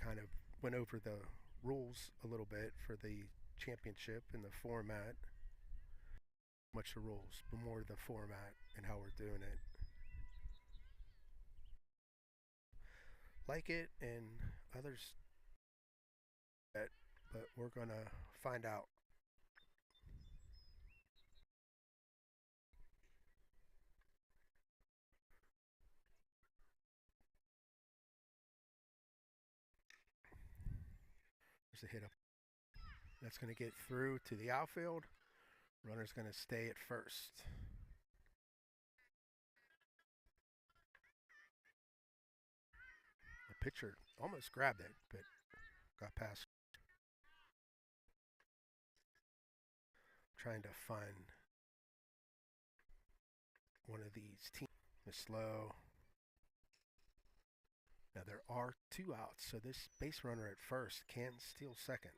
kind of went over the rules a little bit for the championship and the format. Much the rules, but more the format and how we're doing it. Like it and others, but we're gonna find out. There's a hit up. That's gonna get through to the outfield. Runner's gonna stay at first. The pitcher almost grabbed it, but got past. Trying to find one of these teams. Is slow. Now there are 2 outs, so this base runner at first can steal second.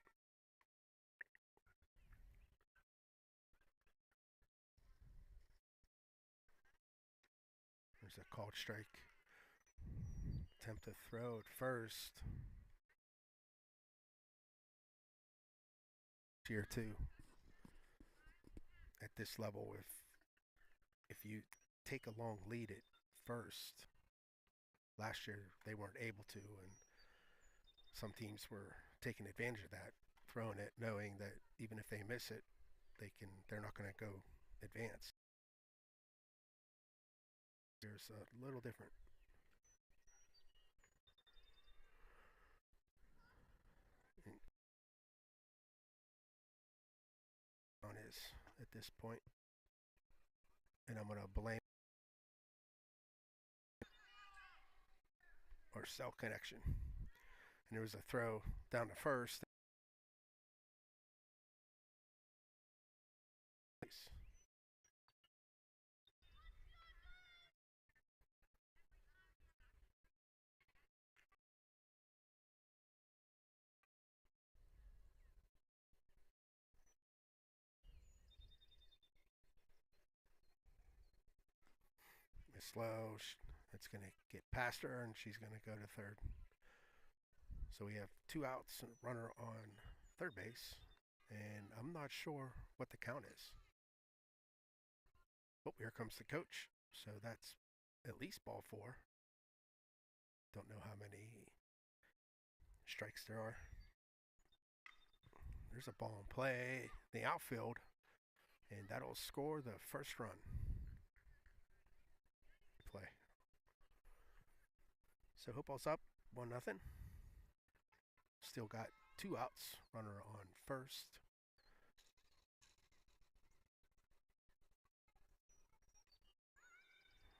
There's a called strike. Attempt to throw at first. Year 2. At this level, if you take a long lead at first, last year they weren't able to, and some teams were taking advantage of that, throwing it, knowing that even if they miss it, they're not going to go advance. There's a little different. On his at this point, and I'm going to blame or cell connection. And there was a throw down to first. Miss slow. It's going to get past her, and she's going to go to third. So we have 2 outs and a runner on third base, and I'm not sure what the count is. Oh, here comes the coach. So that's at least ball 4. Don't know how many strikes there are. There's a ball in play in the outfield, and that'll score the first run. Play. So Hopewell's up 1-0. Still got 2 outs. Runner on first.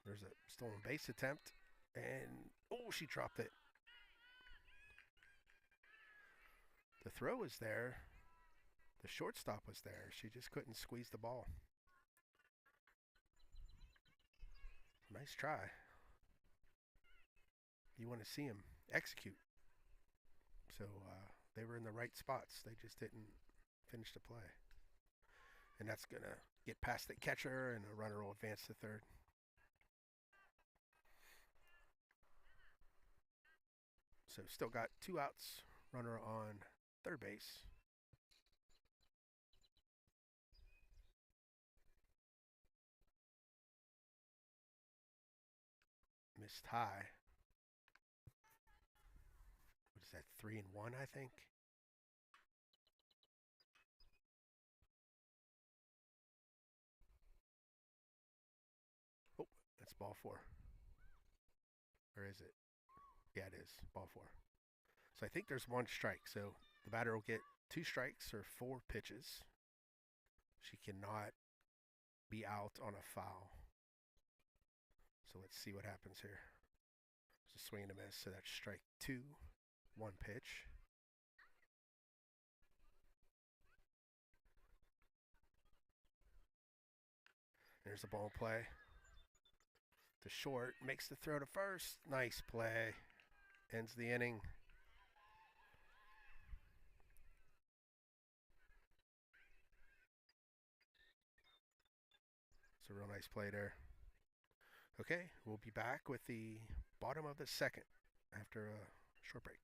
There's a stolen base attempt, and oh, she dropped it. The throw was there. The shortstop was there. She just couldn't squeeze the ball. Nice try. You want to see him execute. So they were in the right spots. They just didn't finish the play. And that's going to get past the catcher, and the runner will advance to third. So still got 2 outs. Runner on third base. Missed high. What is that, 3-1, I think? Oh, that's ball 4. Or is it? Yeah, it is. Ball 4. So I think there's 1 strike. So the batter will get 2 strikes or 4 pitches. She cannot be out on a foul. So let's see what happens here. There's a swing and a miss. So that's strike 2. 1 pitch. There's the ball play. To short, makes the throw to first. Nice play. Ends the inning. It's a real nice play there. Okay, we'll be back with the bottom of the second after a short break.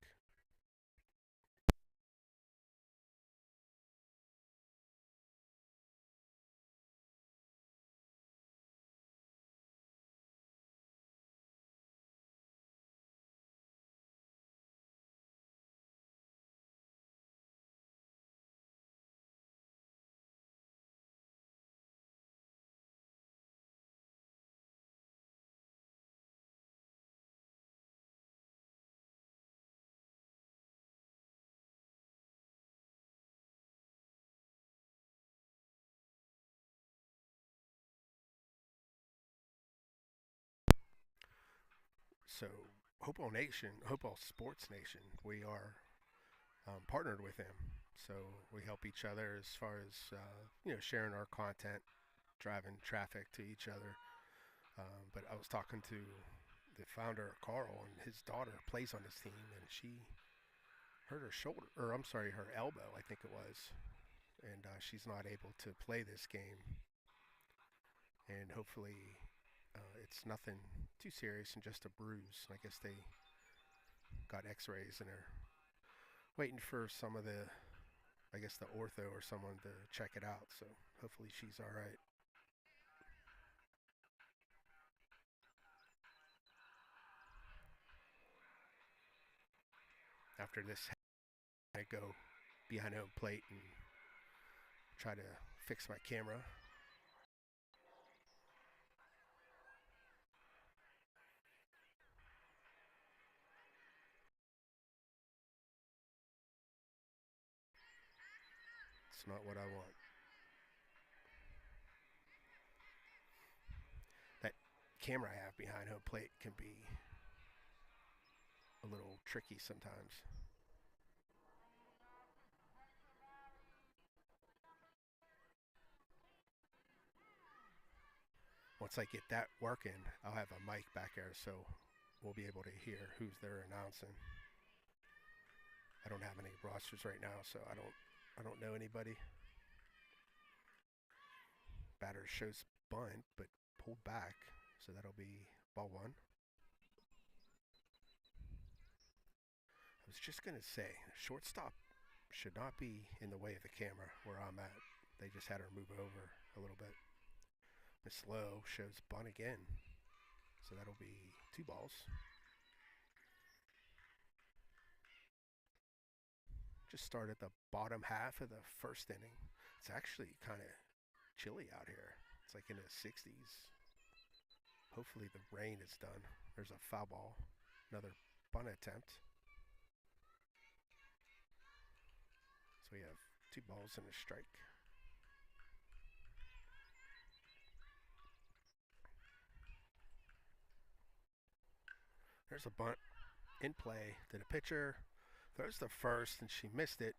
So Hopewell Nation, Hopewell Sports Nation, we are partnered with them. So we help each other as far as sharing our content, driving traffic to each other. But I was talking to the founder, Carl, and his daughter plays on this team, and she hurt her shoulder, or I'm sorry, her elbow, I think it was, and she's not able to play this game. And hopefully, it's nothing too serious and just a bruise. I guess they got X-rays and are waiting for some of the, I guess the ortho or someone to check it out. So hopefully she's all right. After this, I go behind home plate and try to fix my camera. It's not what I want. That camera I have behind home plate can be a little tricky sometimes. Once I get that working, I'll have a mic back there so we'll be able to hear who's there announcing. I don't have any rosters right now, so I don't know anybody. Batter shows bunt, but pulled back, so that'll be ball one. I was just gonna say, shortstop should not be in the way of the camera where I'm at. They just had her move over a little bit. Miss Lowe shows bunt again, so that'll be 2 balls. Just started the bottom half of the first inning. It's actually kind of chilly out here. It's like in the 60s. Hopefully the rain is done. There's a foul ball. Another bunt attempt. So we have 2 balls and a strike. There's a bunt in play to the pitcher. Throws the first and she missed it.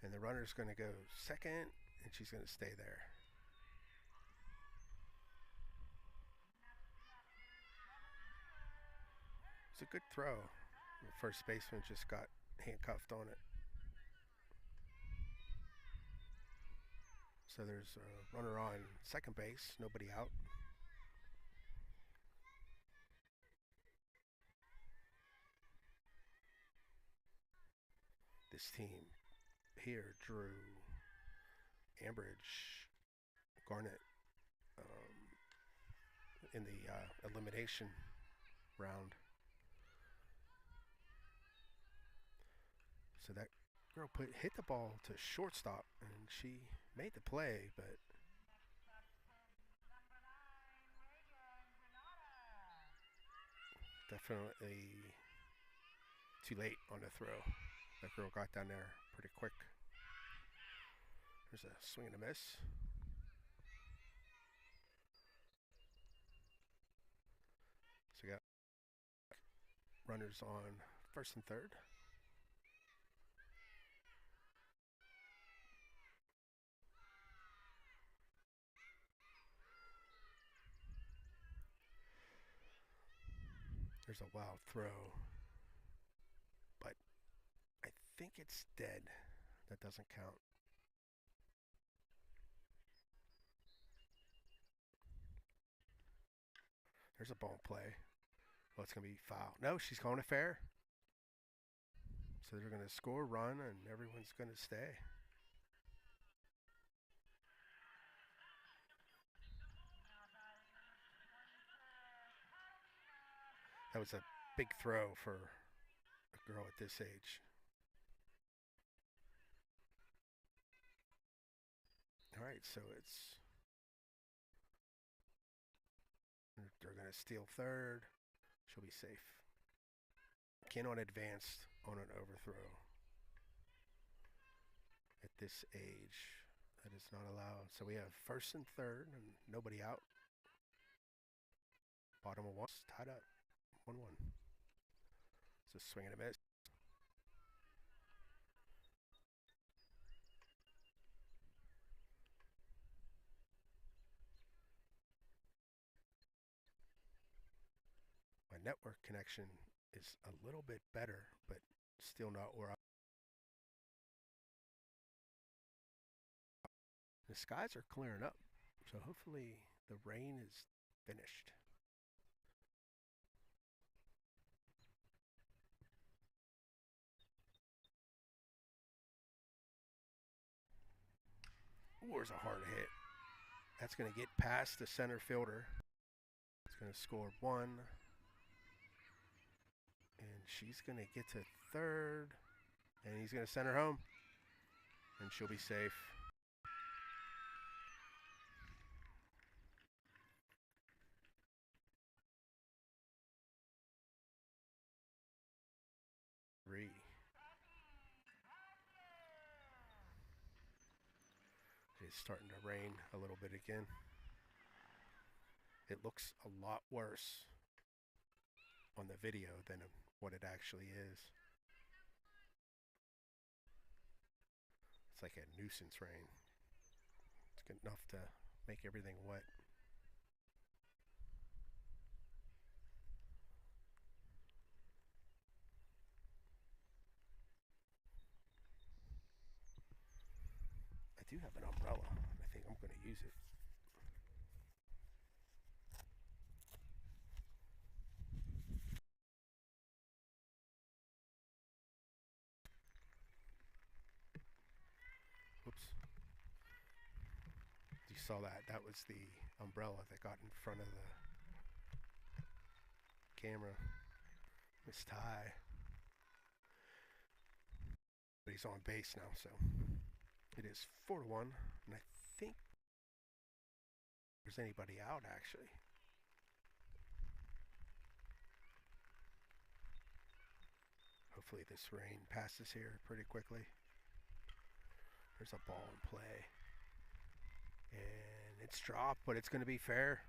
And the runner's going to go second and she's going to stay there. It's a good throw. The first baseman just got handcuffed on it. So there's a runner on second base, nobody out. This team here drew Ambridge, Garnet in the elimination round. So that girl hit the ball to shortstop, and she made the play, but definitely too late on the throw. That girl got down there pretty quick. There's a swing and a miss. So we got runners on first and third. There's a wild throw, but I think it's dead. That doesn't count. There's a ball play. Well, it's going to be foul. No, she's calling it fair. So they're going to score a run, and everyone's going to stay. That was a big throw for a girl at this age. All right, so they're going to steal third. She'll be safe. Cannot advance on an overthrow. At this age, that is not allowed. So we have first and third and nobody out. Bottom of one, tied up 1-1. It's a swing and a miss. My network connection is a little bit better, but still not where I. The skies are clearing up, so hopefully the rain is finished. Ooh, there's a hard hit. That's going to get past the center fielder. It's going to score 1. And she's going to get to third. And he's going to send her home. And she'll be safe. It's starting to rain a little bit again. It looks a lot worse on the video than what it actually is. It's like a nuisance rain. It's good enough to make everything wet. I do have an umbrella. I think I'm going to use it. Oops. You saw that. That was the umbrella that got in front of the camera. Miss Ty. But he's on base now, so it is 4-1. And I think there's anybody out, actually. Hopefully this rain passes here pretty quickly. There's a ball in play. And it's dropped, but it's going to be fair.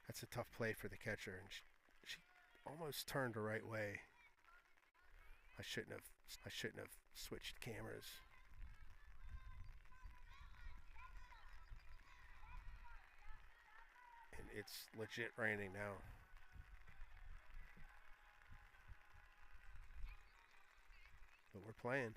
That's a tough play for the catcher, and she almost turned the right way. I shouldn't have switched cameras. And it's legit raining now. But we're playing.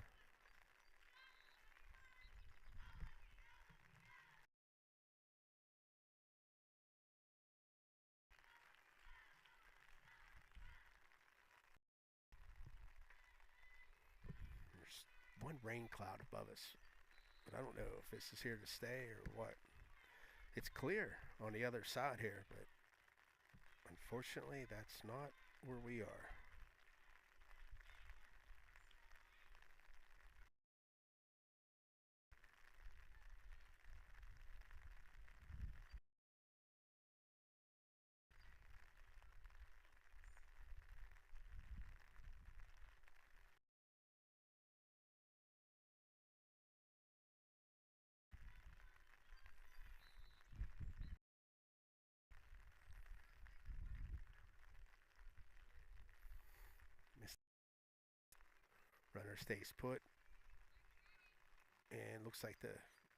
There's one rain cloud above us, but I don't know if this is here to stay or what. It's clear on the other side here, but unfortunately that's not where we are. Runner stays put. And looks like the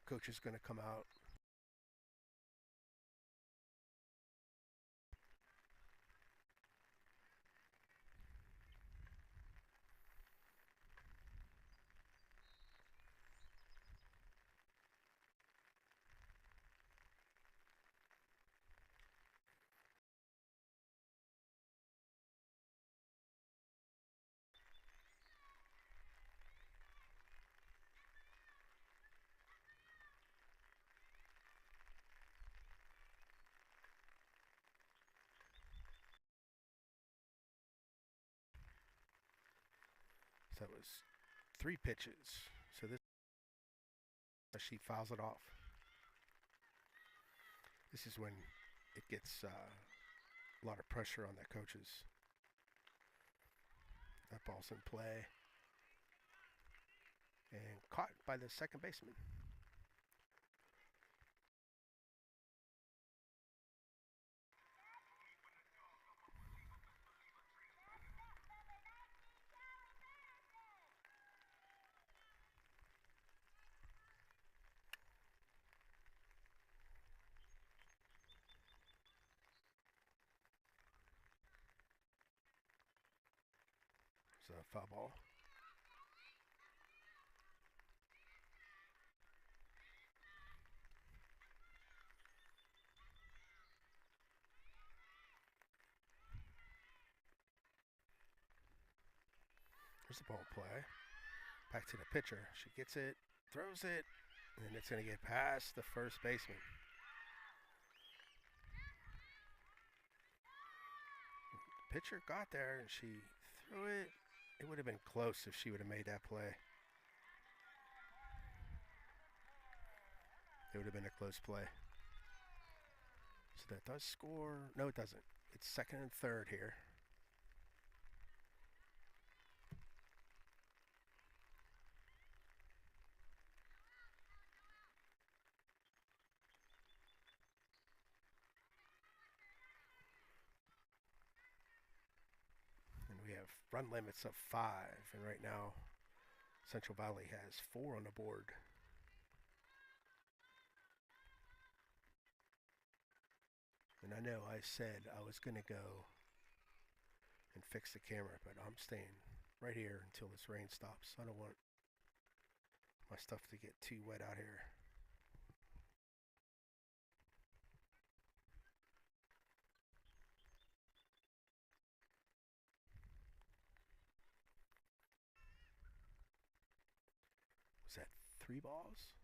coach is going to come out. So that was 3 pitches. So this, she fouls it off. This is when it gets a lot of pressure on the coaches. That ball's in play. And caught by the second baseman. a foul ball. There's the ball play. Back to the pitcher. She gets it, throws it, and it's going to get past the first baseman. The pitcher got there and she threw it. It would have been close if she would have made that play. It would have been a close play. So that does score. No, it doesn't. It's second and third here. And we have run limits of 5. And right now, Central Valley has 4 on the board. And I know I said I was going to go and fix the camera, but I'm staying right here until this rain stops. I don't want my stuff to get too wet out here. Was that 3 balls?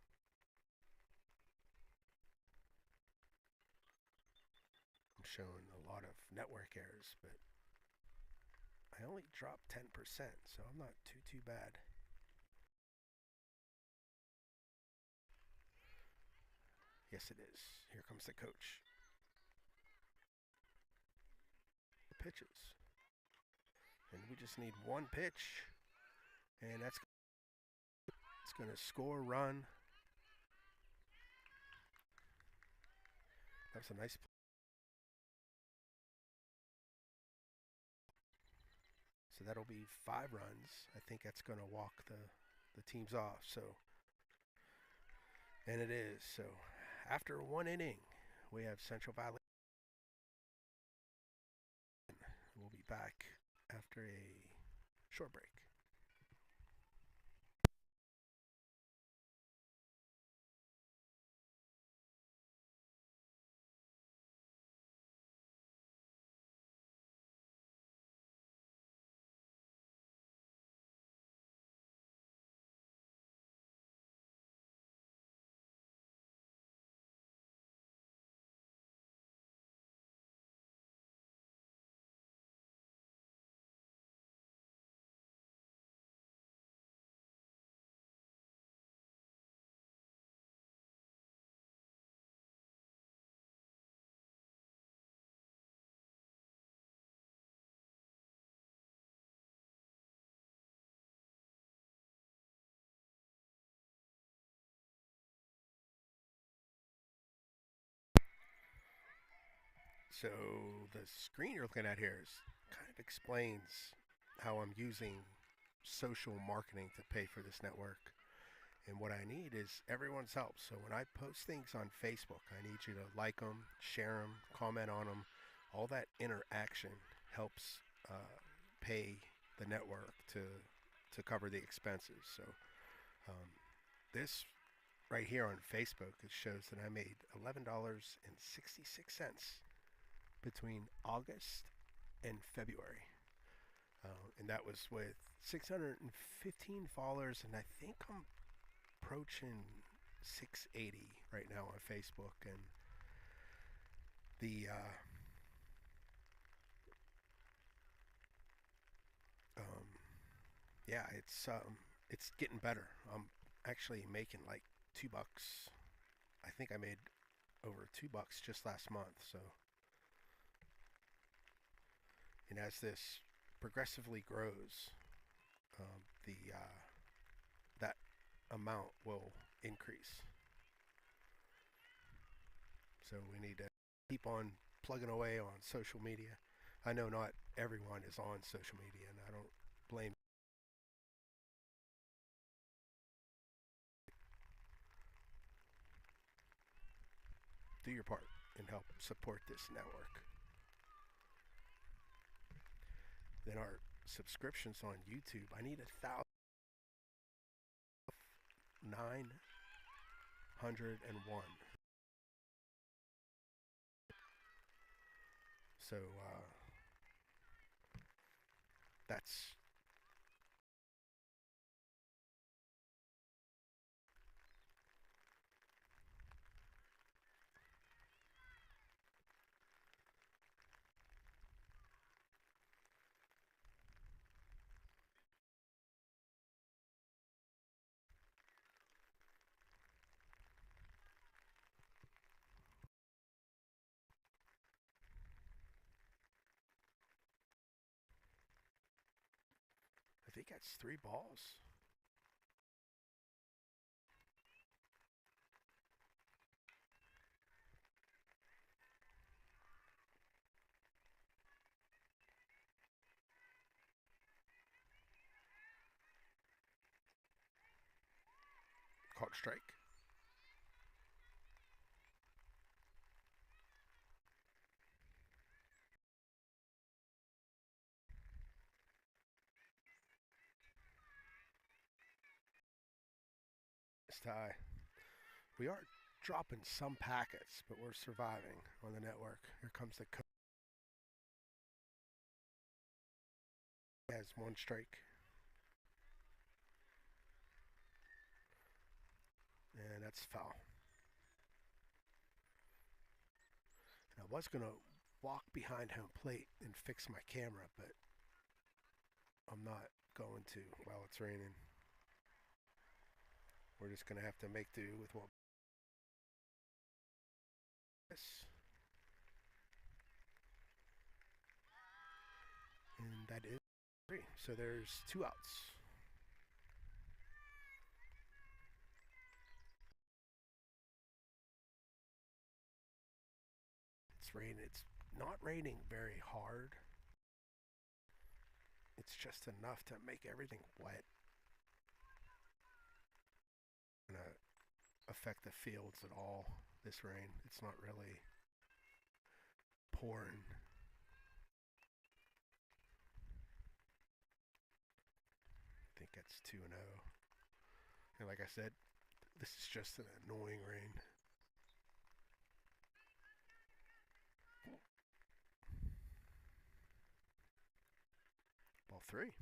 I'm showing a lot of network errors, but I only dropped 10%, so I'm not too bad. Yes, it is. Here comes the coach. The pitches. And we just need 1 pitch, and it's going to score, run. That's a nice play. So that'll be 5 runs. I think that's going to walk the teams off. So, and it is. So after 1 inning, we have Central Valley. We'll be back after a short break. So the screen you're looking at here is kind of explains how I'm using social marketing to pay for this network. And what I need is everyone's help. So when I post things on Facebook, I need you to like them, share them, comment on them. All that interaction helps pay the network to cover the expenses. So this right here on Facebook, it shows that I made $11.66 between August and February. And that was with 615 followers, and I think I'm approaching 680 right now on Facebook. And the yeah, it's getting better. I'm actually making like $2. I think I made over $2 just last month. So, and as this progressively grows, the that amount will increase. So we need to keep on plugging away on social media. I know not everyone is on social media, and I don't blame. Do your part and help support this network. Then our subscriptions on YouTube. I need 1,901. So that's I think that's 3 balls. Caught strike. It's tie. We are dropping some packets, but we're surviving on the network. Here comes the coach. Has 1 strike. And that's foul. And I was going to walk behind home plate and fix my camera, but I'm not going to while it's raining. We're just going to have to make do with what. Yes. And that is 3. So there's 2 outs. It's raining. It's not raining very hard. It's just enough to make everything wet. Gonna affect the fields at all, this rain. It's not really pouring. I think that's 2-0. And like I said, this is just an annoying rain. Ball 3.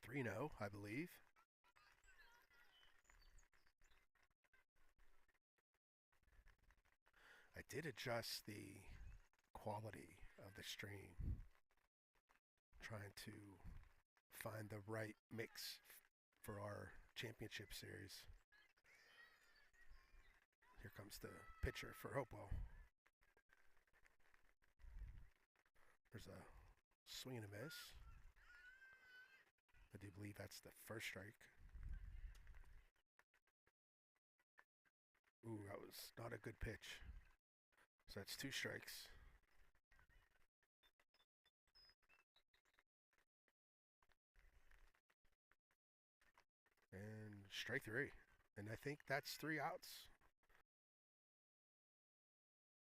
3-0, I believe. I did adjust the quality of the stream, trying to find the right mix for our championship series. Here comes the pitcher for Hopewell. There's a swing and a miss. I do believe that's the first strike. Ooh, that was not a good pitch. So that's 2 strikes. And strike 3. And I think that's 3 outs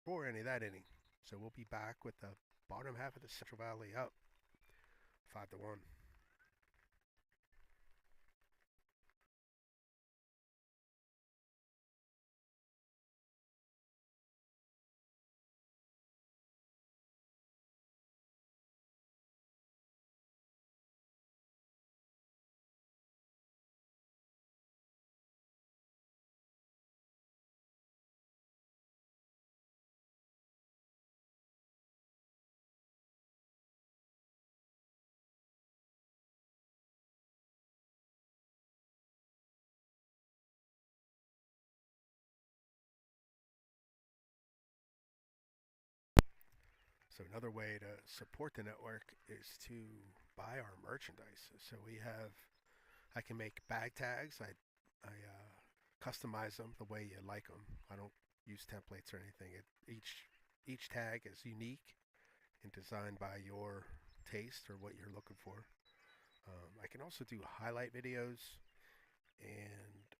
for any of that inning. So we'll be back with the bottom half of the Central Valley up 5-1. So another way to support the network is to buy our merchandise. So I can make bag tags. I customize them the way you like them. I don't use templates or anything. Each tag is unique and designed by your taste or what you're looking for. I can also do highlight videos and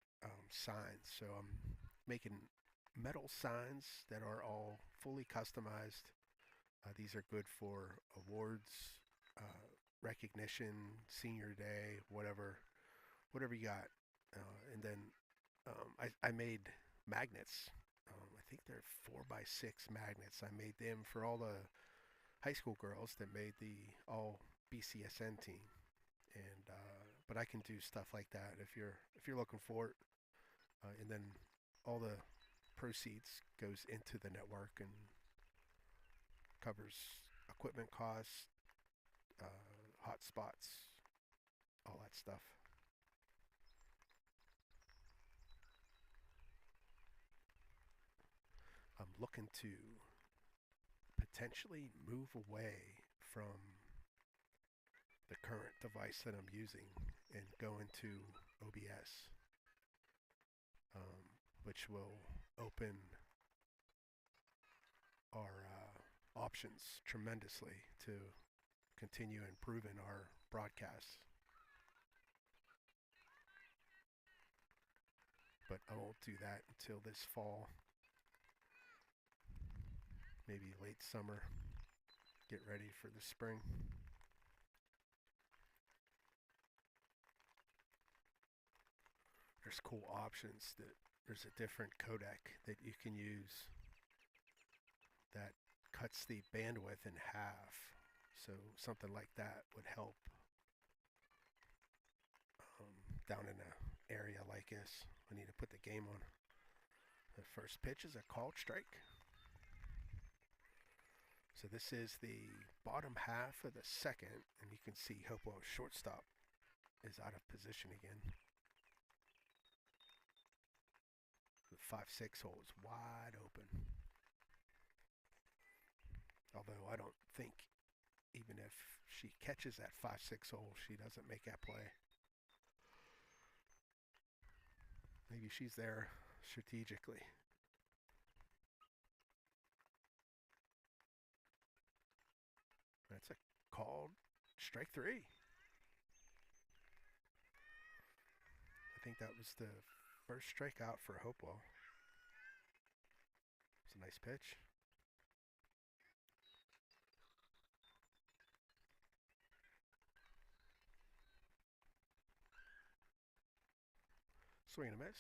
signs. So I'm making metal signs that are all fully customized. These are good for awards, recognition, senior day, whatever you got. And then I made magnets. I think they're 4x6 magnets. I made them for all the high school girls that made the all BCSN team. And but I can do stuff like that if you're looking for it. And then all the proceeds goes into the network and covers equipment costs, hotspots, all that stuff. I'm looking to potentially move away from the current device that I'm using and go into OBS, which will open our options tremendously to continue improving our broadcasts. But I won't do that until this fall, maybe late summer. Get ready for the spring. There's cool options that there's a different codec that you can use that cuts the bandwidth in half. So something like that would help down in an area like this. I need to put the game on. The first pitch is a called strike. So this is the bottom half of the second, and you can see Hopewell shortstop is out of position again. The 5-6 hole is wide open. Although I don't think even if she catches that 5-6 hole, she doesn't make that play. Maybe she's there strategically. That's a called strike 3. I think that was the first strikeout for Hopewell. It's a nice pitch. Swing and a miss.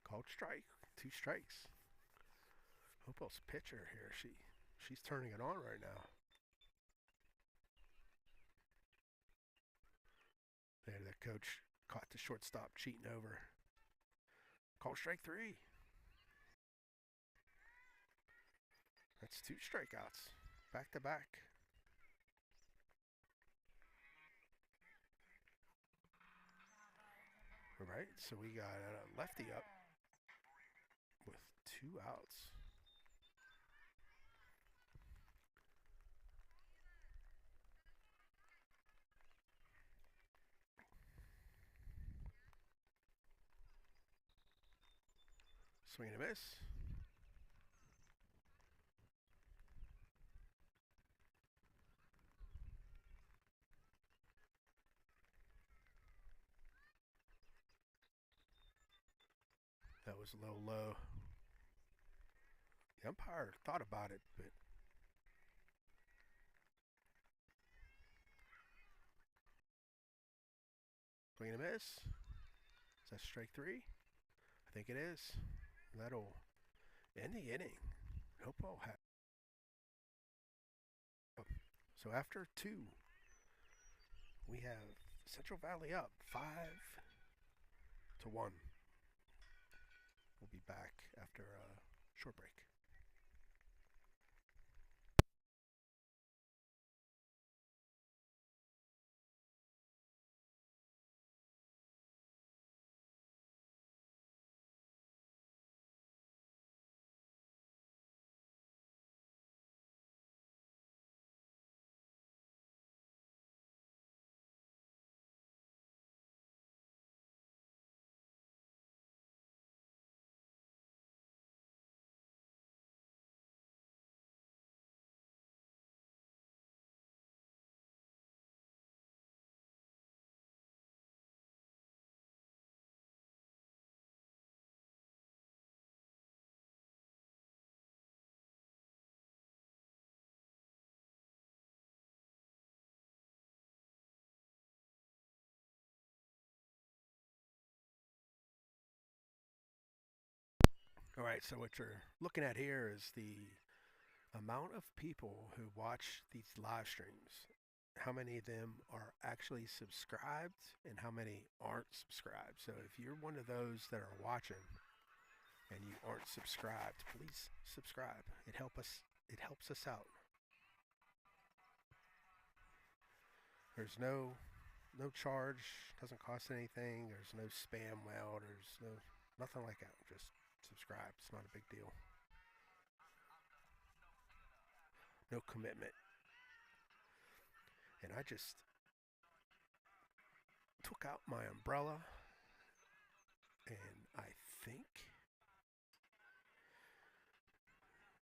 Called strike. 2 strikes. Hopewell's pitcher here. She's turning it on right now. There, the coach caught the shortstop cheating over. Called strike 3. That's 2 strikeouts. Back to back. All right, so we got a lefty up with 2 outs. Swing and a miss. That was a little low. The umpire thought about it, but swing and a miss. Is that strike 3? I think it is. That'll end the inning. Hopewell had. So after 2, we have Central Valley up 5-1. We'll be back after a short break. All right, so what you're looking at here is the amount of people who watch these live streams. How many of them are actually subscribed and how many aren't subscribed. So if you're one of those that are watching and you aren't subscribed, please subscribe. It helps us out. There's no charge, doesn't cost anything. There's no spam mail. There's nothing like that. Just subscribe. It's not a big deal. No commitment. And I just took out my umbrella and I think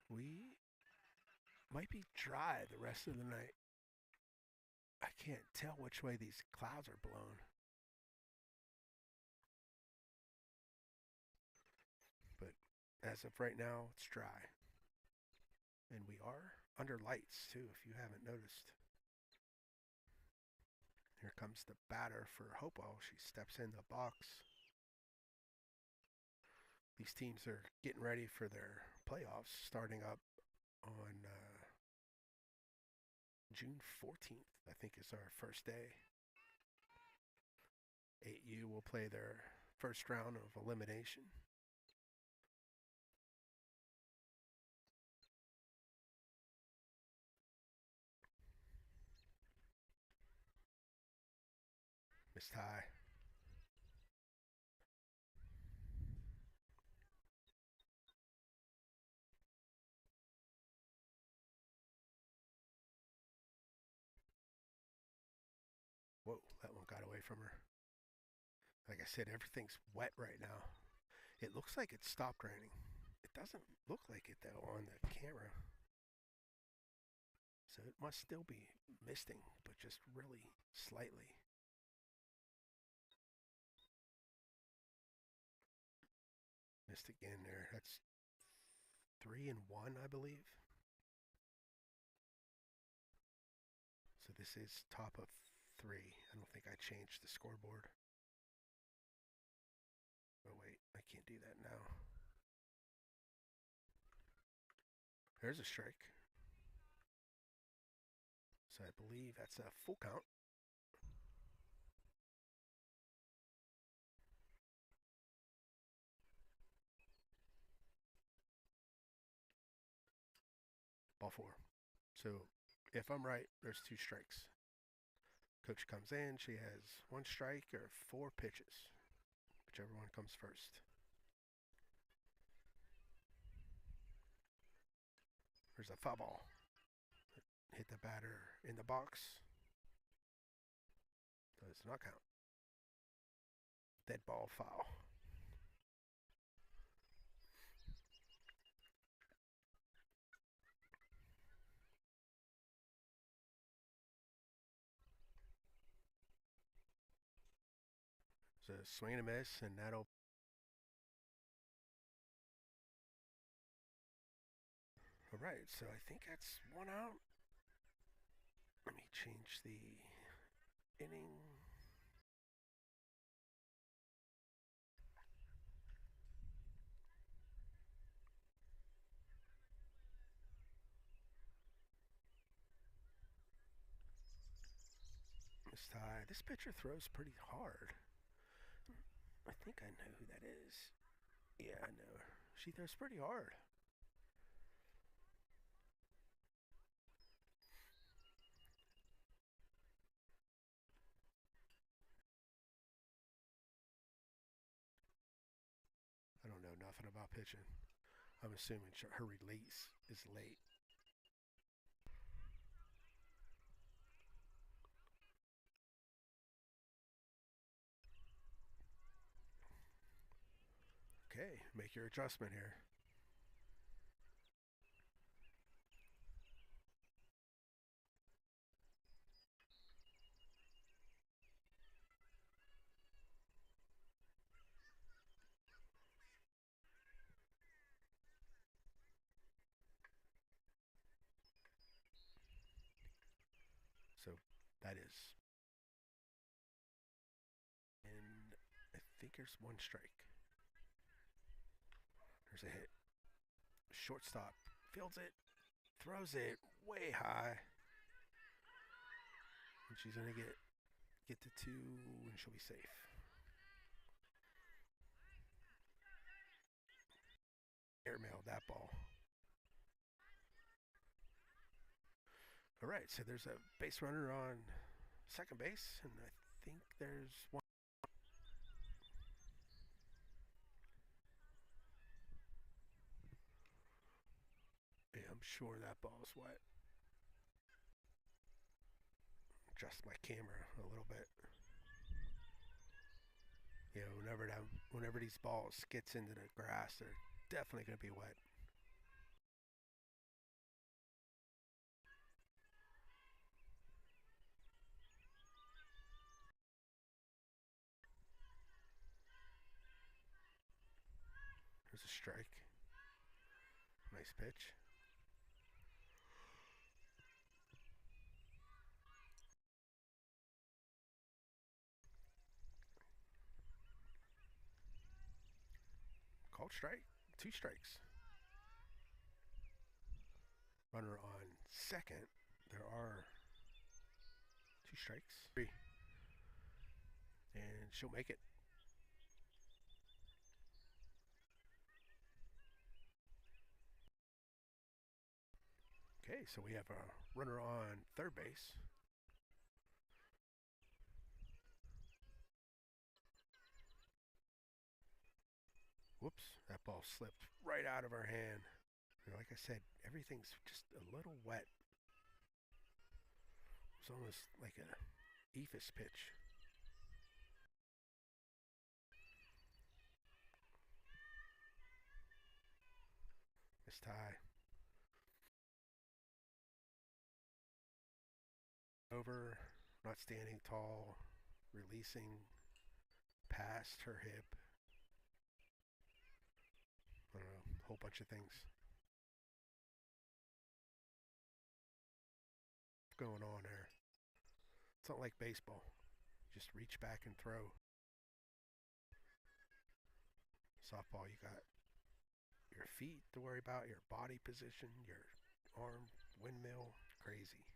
we might be dry the rest of the night. I can't tell which way these clouds are blown. But as of right now, it's dry. And we are under lights too, if you haven't noticed. Here comes the batter for Hopewell. She steps in the box. These teams are getting ready for their playoffs starting up on June 14th, I think is our first day. 8U will play their first round of elimination. Missed high. Whoa, that one got away from her. Like I said, everything's wet right now. It looks like it stopped raining. It doesn't look like it though on the camera. So it must still be misting, but just really slightly. Missed again there. That's 3-1, I believe. So this is top of 3. I don't think I changed the scoreboard. Oh wait, I can't do that now. There's a strike. So I believe that's a full count. Ball 4. So if I'm right, there's 2 strikes. Coach comes in, she has 1 strike or 4 pitches, whichever one comes first. There's a foul ball. Hit the batter in the box. Does not count. Dead ball foul. It's a swing and a miss, and that'll. All right, so I think that's 1 out. Let me change the inning. Missed high. This pitcher throws pretty hard. I think I know who that is. Yeah, I know her. She throws pretty hard. I don't know nothing about pitching. I'm assuming her release is late. Okay, make your adjustment here. So that is. And I think there's 1 strike. There's a hit. Shortstop fields it, throws it way high. And she's going to get to 2, and she'll be safe. Airmailed that ball. All right, so there's a base runner on second base, and I think there's one. Yeah, I'm sure that ball's wet. Adjust my camera a little bit. You know, whenever these balls skits into the grass, they're definitely going to be wet. There's a strike. Nice pitch. Called strike. 2 strikes. Runner on second. There are 2 strikes. 3. And she'll make it. Okay, so we have a runner on third base. Whoops, that ball slipped right out of our hand. You know, like I said, everything's just a little wet. It's almost like a ephus pitch. Missed high. Over, not standing tall, releasing past her hip. I don't know, a whole bunch of things going on there. It's not like baseball. Just reach back and throw. Softball, you got your feet to worry about, your body position, your arm, windmill, crazy.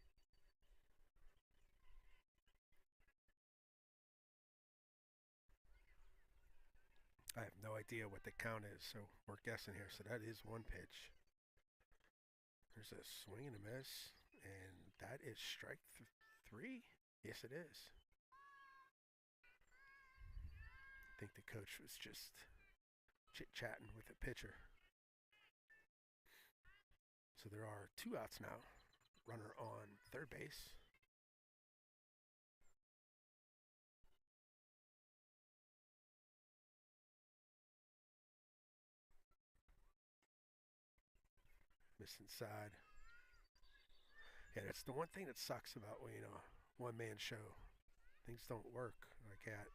I have no idea what the count is, so we're guessing here. So that is 1 pitch. There's a swing and a miss, and that is strike 3. Yes, it is. I think the coach was just chit-chatting with the pitcher. So there are 2 outs now. Runner on third base. Miss inside. Yeah, that's the one thing that sucks about, you know, one-man show. Things don't work like that.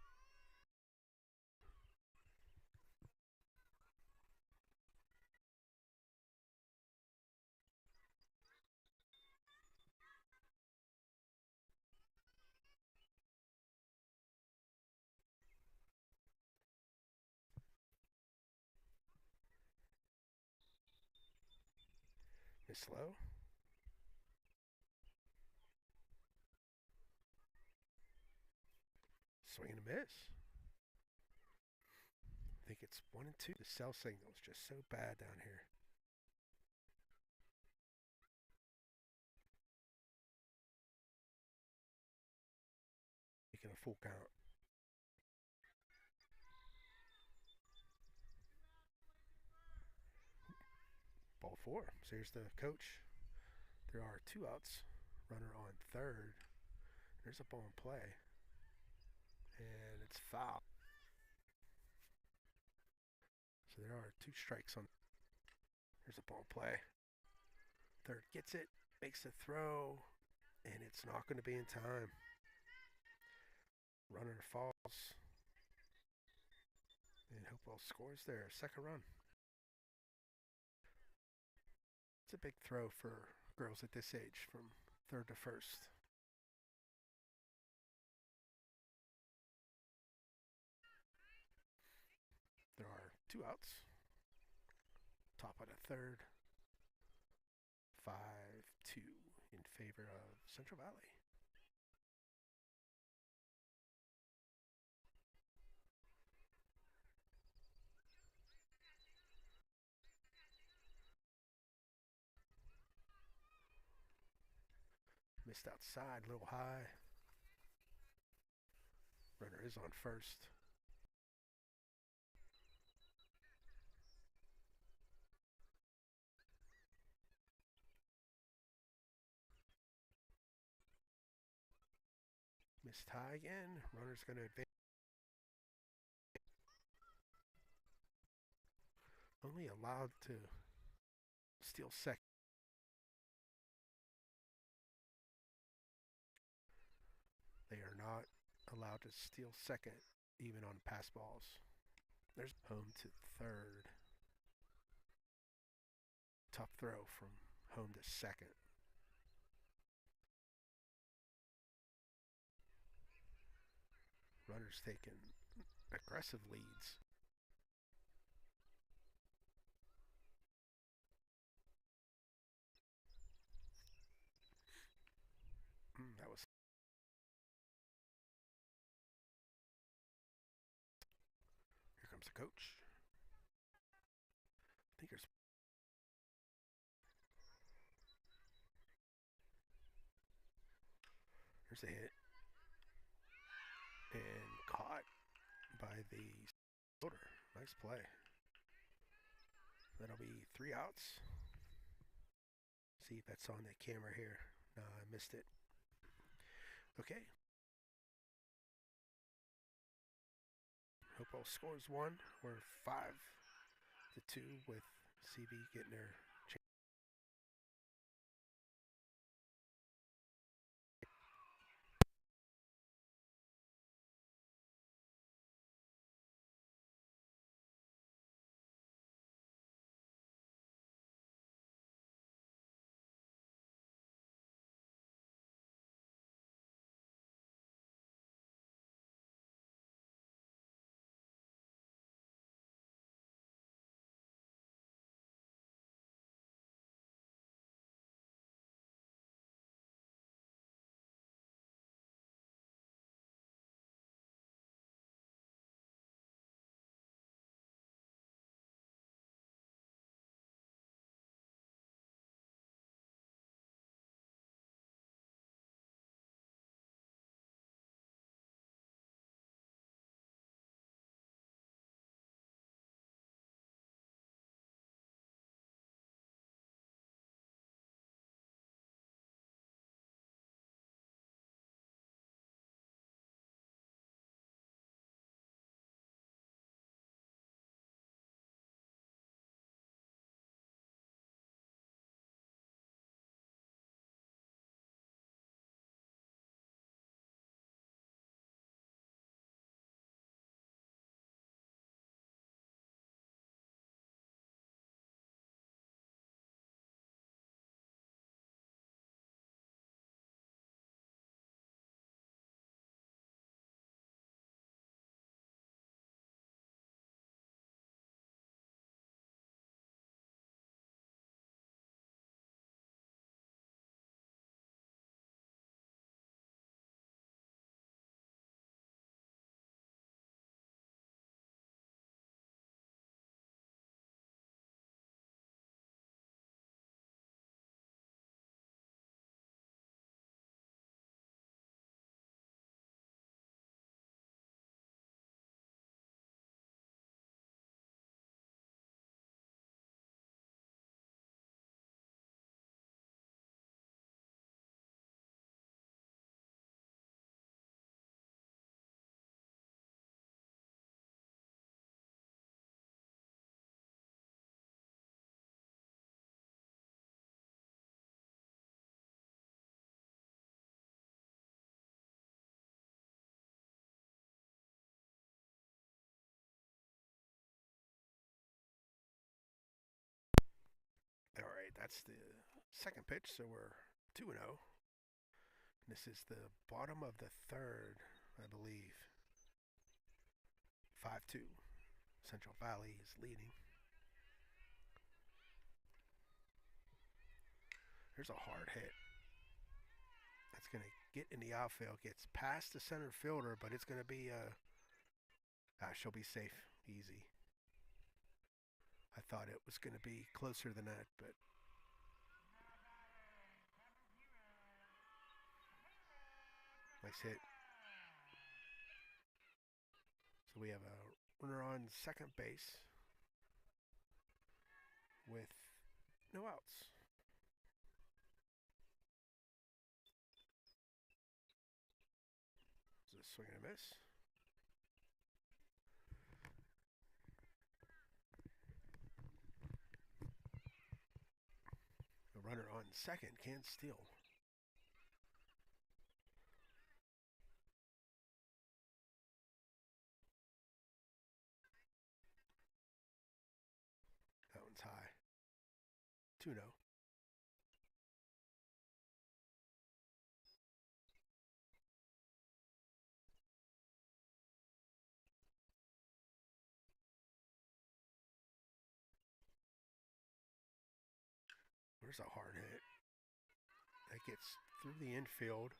Miss low. Swing and a miss. I think it's 1 and 2. The cell signal is just so bad down here. Making a full count. Ball 4. So here's the coach. There are 2 outs. Runner on third. There's a ball in play. And it's foul. So there are 2 strikes on. There's a ball in play. Third gets it, makes the throw, and it's not going to be in time. Runner falls. And Hopewell scores their second run. It's a big throw for girls at this age from third to first. There are 2 outs. Top of the third. 5-2 in favor of Central Valley. Missed outside, a little high. Runner is on first. Missed high again. Runner's going to advance. Only allowed to steal second. They are not allowed to steal second, even on pass balls. There's home to third. Tough throw from home to second. Runners taking aggressive leads. That was. Here comes the coach. I think there's. Here's a hit. And caught by the shoulder. Nice play. That'll be 3 outs. See if that's on the camera here. No, I missed it. Okay. Hopewell scores 1. We're 5-2 with CV getting their chance. All right, that's the second pitch, so we're 2-0. This is the bottom of the third, I believe. 5-2. Central Valley is leading. There's a hard hit. That's going to get in the outfield. Gets past the center fielder, but it's going to be she'll be safe. Easy. I thought it was going to be closer than that, but nice hit. So we have a runner on second base with no outs. Is a swing and a miss. The runner on second can't steal. That one's high. 2-0. There's a hard hit. That gets through the infield.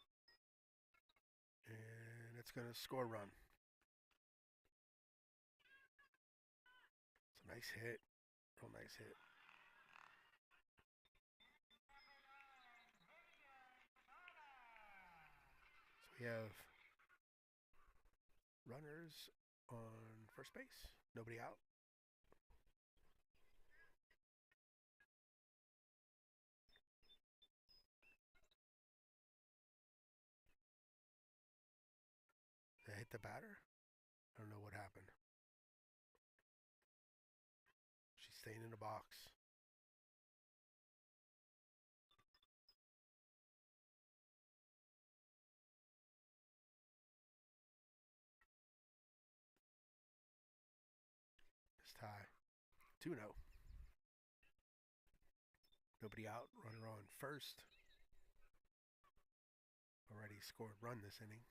And it's going to score a run. It's a nice hit. Real nice hit. So we have runners on first base. Nobody out. Did I hit the batter? I don't know what happened. She's staying in the box. It's tie. 2-0. Nobody out. Runner on first. Already scored run this inning.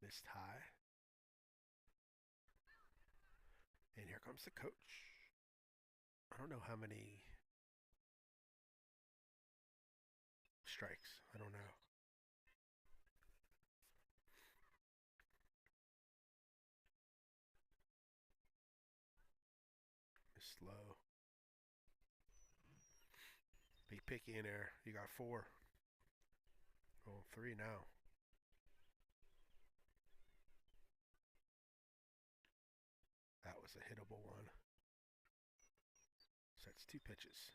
Missed high. And here comes the coach. I don't know how many strikes. I don't know. It's slow. Be picky in there. You got 4. Oh, 3 now. That was a hittable one. So that's 2 pitches.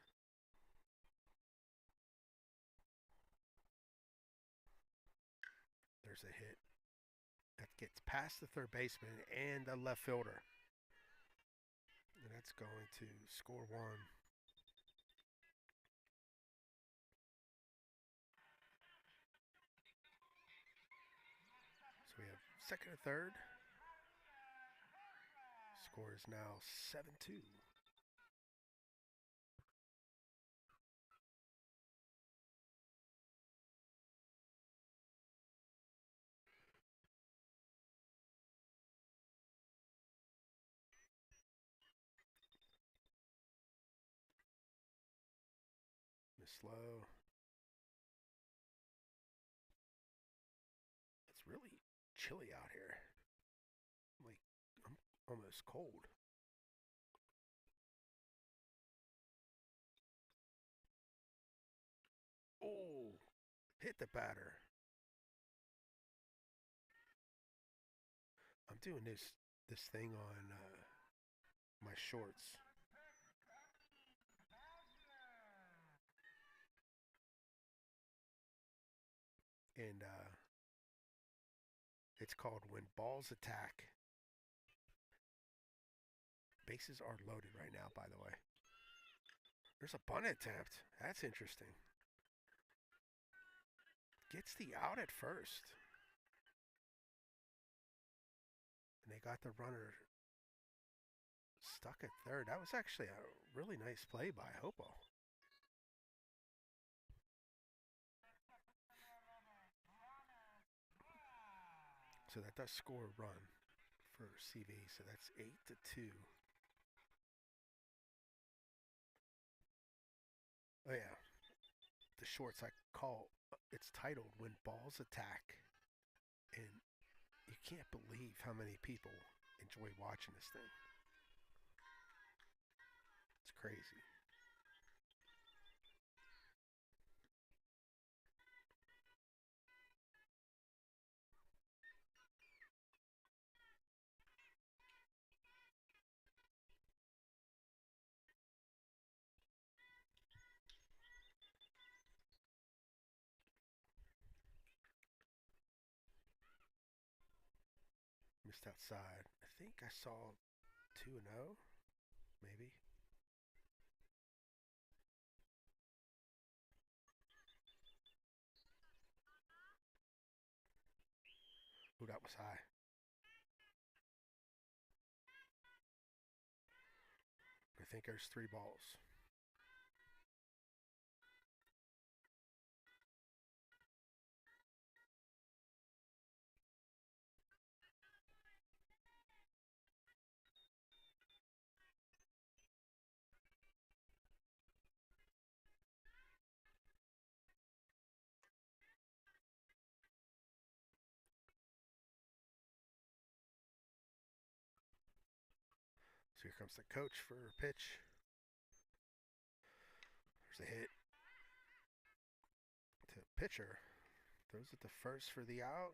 There's a hit. That gets past the third baseman and a left fielder. And that's going to score 1. So we have second and third. Score is now 7-2. Slow. It's really chilly out here. I'm almost cold. Oh, hit the batter. I'm doing this thing on my shorts. And it's called When Balls Attack. Bases are loaded right now, by the way. There's a bunt attempt. That's interesting. gets the out at first. And they got the runner stuck at third. That was actually a really nice play by Hopewell. So that does score a run for CV. So that's 8-2. Oh yeah, the shorts I call it's titled "When Balls Attack," and you can't believe how many people enjoy watching this thing. It's crazy. Missed outside. I think I saw 2-0, maybe. Ooh, that was high. I think there's 3 balls. So here comes the coach for a pitch. There's a hit to pitcher. Throws it to first for the out.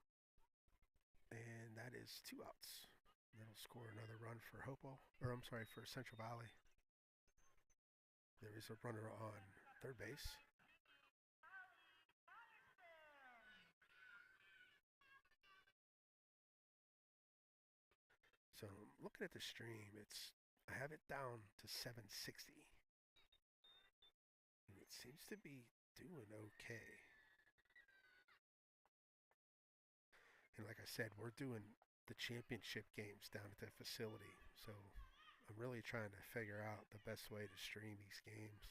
And that is 2 outs. That'll score another run for Hopewell. Or I'm sorry, for Central Valley. There is a runner on third base. So looking at the stream, I have it down to 760. And it seems to be doing okay. And like I said, we're doing the championship games down at that facility. So I'm really trying to figure out the best way to stream these games.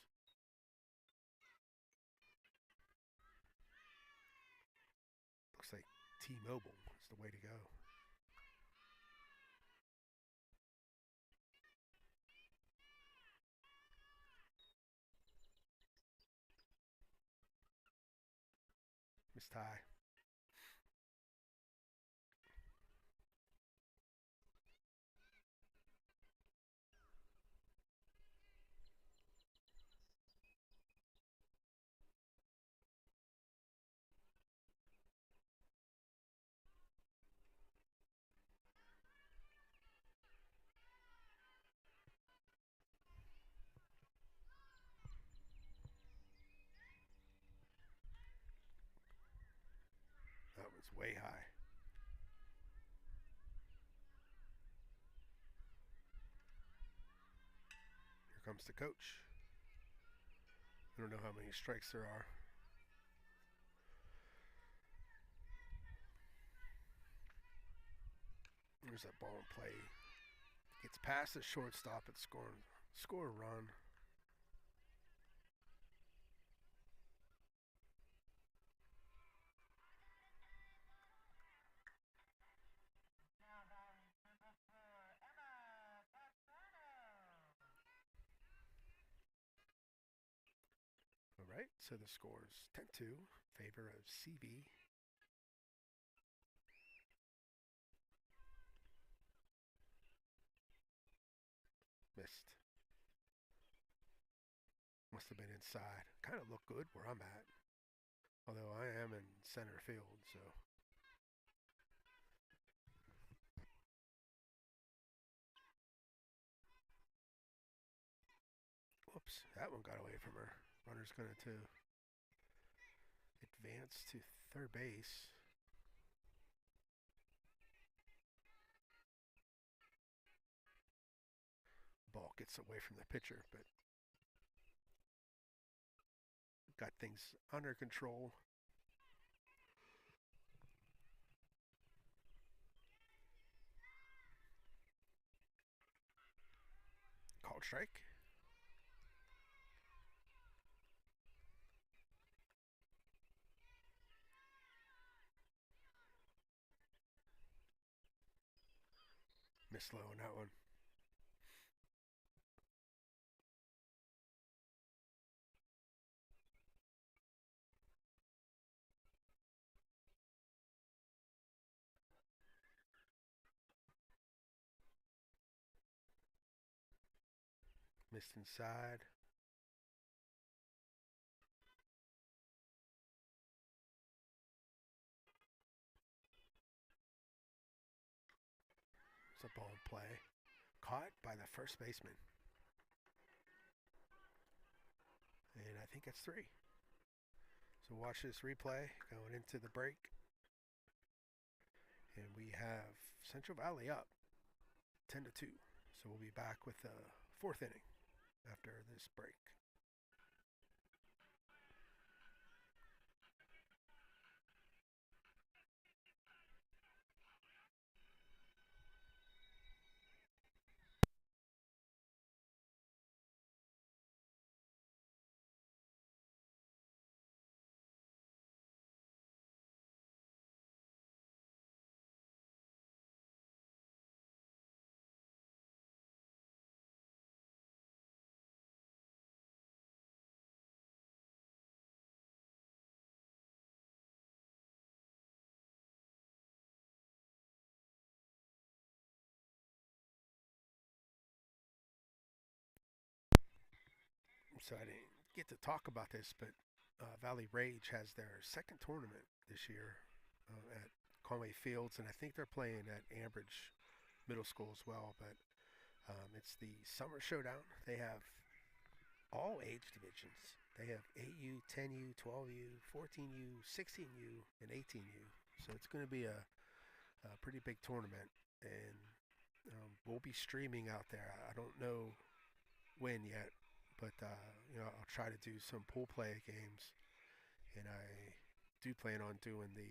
Looks like T-Mobile is the way to go. Missed high. That was way high. Here comes the coach. I don't know how many strikes there are. There's that ball in play. Gets past the shortstop and score a run. All right, so the score is 10-2 favor of CV. Missed. Must have been inside. Kind of looked good where I'm at. Although I am in center field, so. Whoops, that one got away from her. Runner's going to advance to third base. Ball gets away from the pitcher, but got things under control. strike. Missed low on that one. Missed inside. It's a ball in play. Caught by the first baseman. And I think it's 3. So watch this replay going into the break. And we have Central Valley up 10-2. So we'll be back with the 4th inning after this break. So I didn't get to talk about this, but Valley Rage has their second tournament this year at Conway Fields, and I think they're playing at Ambridge Middle School as well. But it's the Summer Showdown. They have all age divisions. They have 8U, 10U, 12U, 14U, 16U, and 18U. So it's going to be a pretty big tournament, and we'll be streaming out there. I don't know when yet, but I'll try to do some pool play games, and I do plan on doing the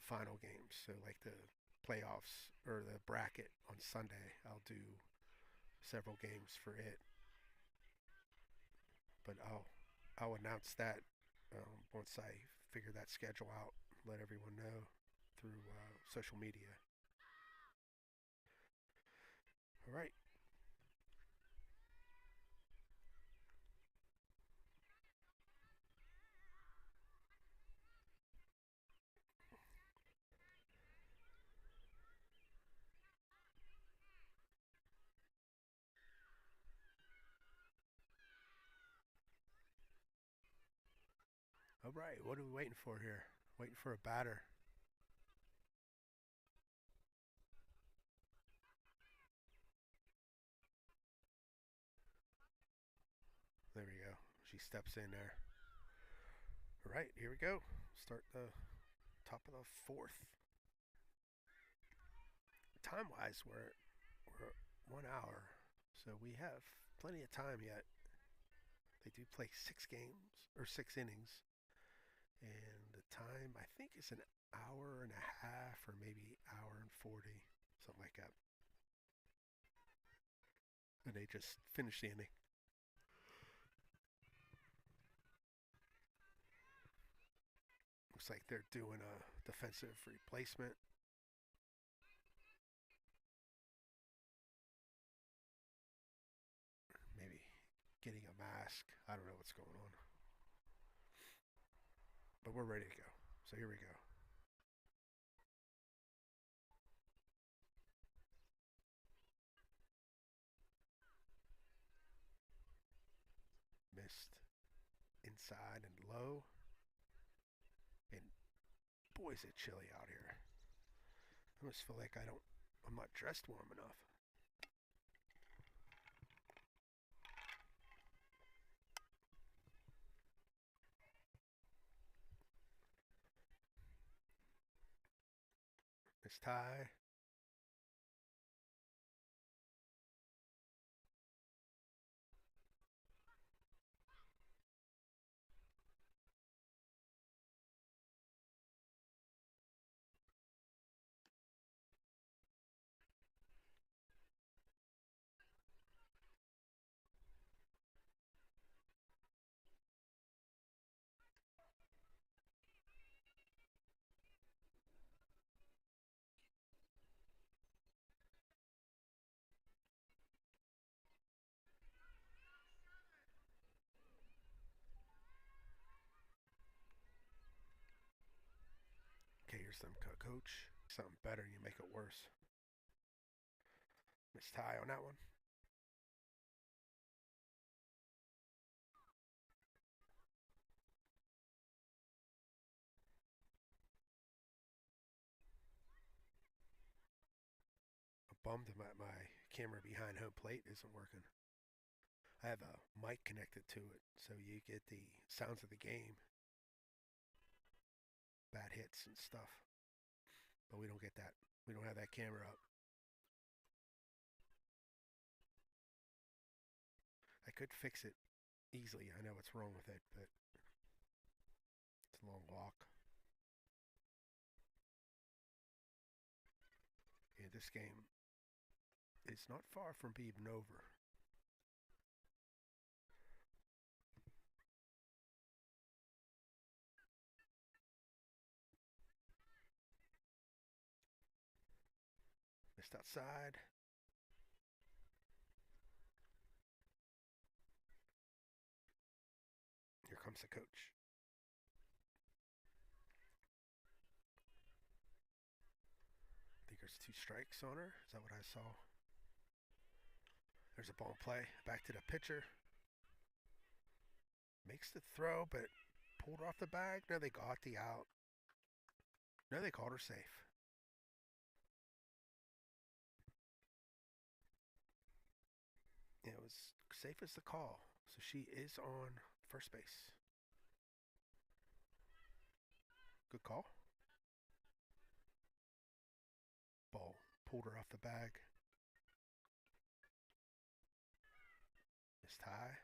final games. So like the playoffs or the bracket on Sunday, I'll do several games for it. But I'll announce that once I figure that schedule out. Let everyone know through social media. All right. All right. What are we waiting for here? Waiting for a batter. There we go. She steps in there. All right, here we go. Start the top of the 4th. Time-wise, we're 1 hour, so we have plenty of time yet. They do play 6 games or 6 innings, and the time I think is an hour and a half or maybe hour and 40, something like that. And they just finished the inning. Looks like they're doing a defensive replacement. Maybe getting a mask. I don't know what's going on. But we're ready to go. So here we go. Missed inside and low. And boy, is it chilly out here. I almost feel like I'm not dressed warm enough. Miss Ty. Curse them, coach. Something better, you make it worse. Miss tie on that one. I'm bummed that my camera behind home plate isn't working. I have a mic connected to it, so you get the sounds of the game, bad hits and stuff. But we don't get that. We don't have that camera up. I could fix it easily. I know what's wrong with it, but it's a long walk. Yeah, this game is not far from being over. Missed outside. Here comes the coach. I think there's 2 strikes on her. Is that what I saw? There's a ball play. Back to the pitcher. Makes the throw, but pulled off the bag. No, they got the out. No, they called her safe. Yeah, it was safe as the call. So she is on first base. Good call. Ball pulled her off the bag. Miss tie.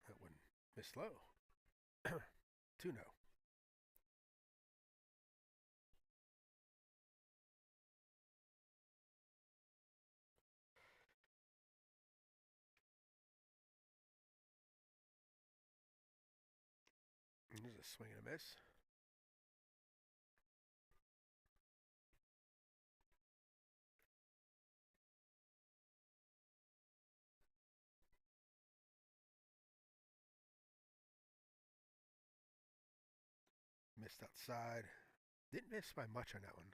That one missed low. 2-0. There's a swing and a miss. Missed outside. Didn't miss by much on that one.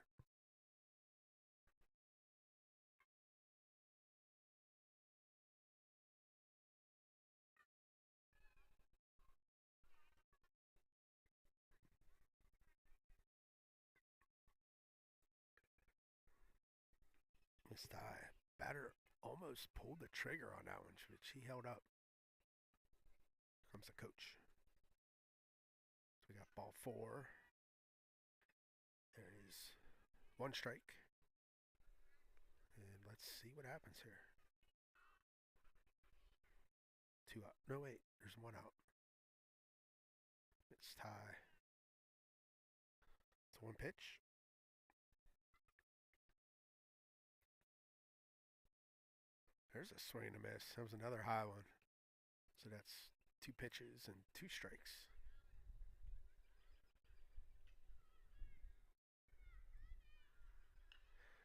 Missed tie. Batter almost pulled the trigger on that one, but she held up. Comes the coach. So we got ball 4. There is 1 strike. And let's see what happens here. 2 out. No, wait. There's 1 out. It's tie. It's 1 pitch. There's a swing and a miss. That was another high one. So that's 2 pitches and 2 strikes.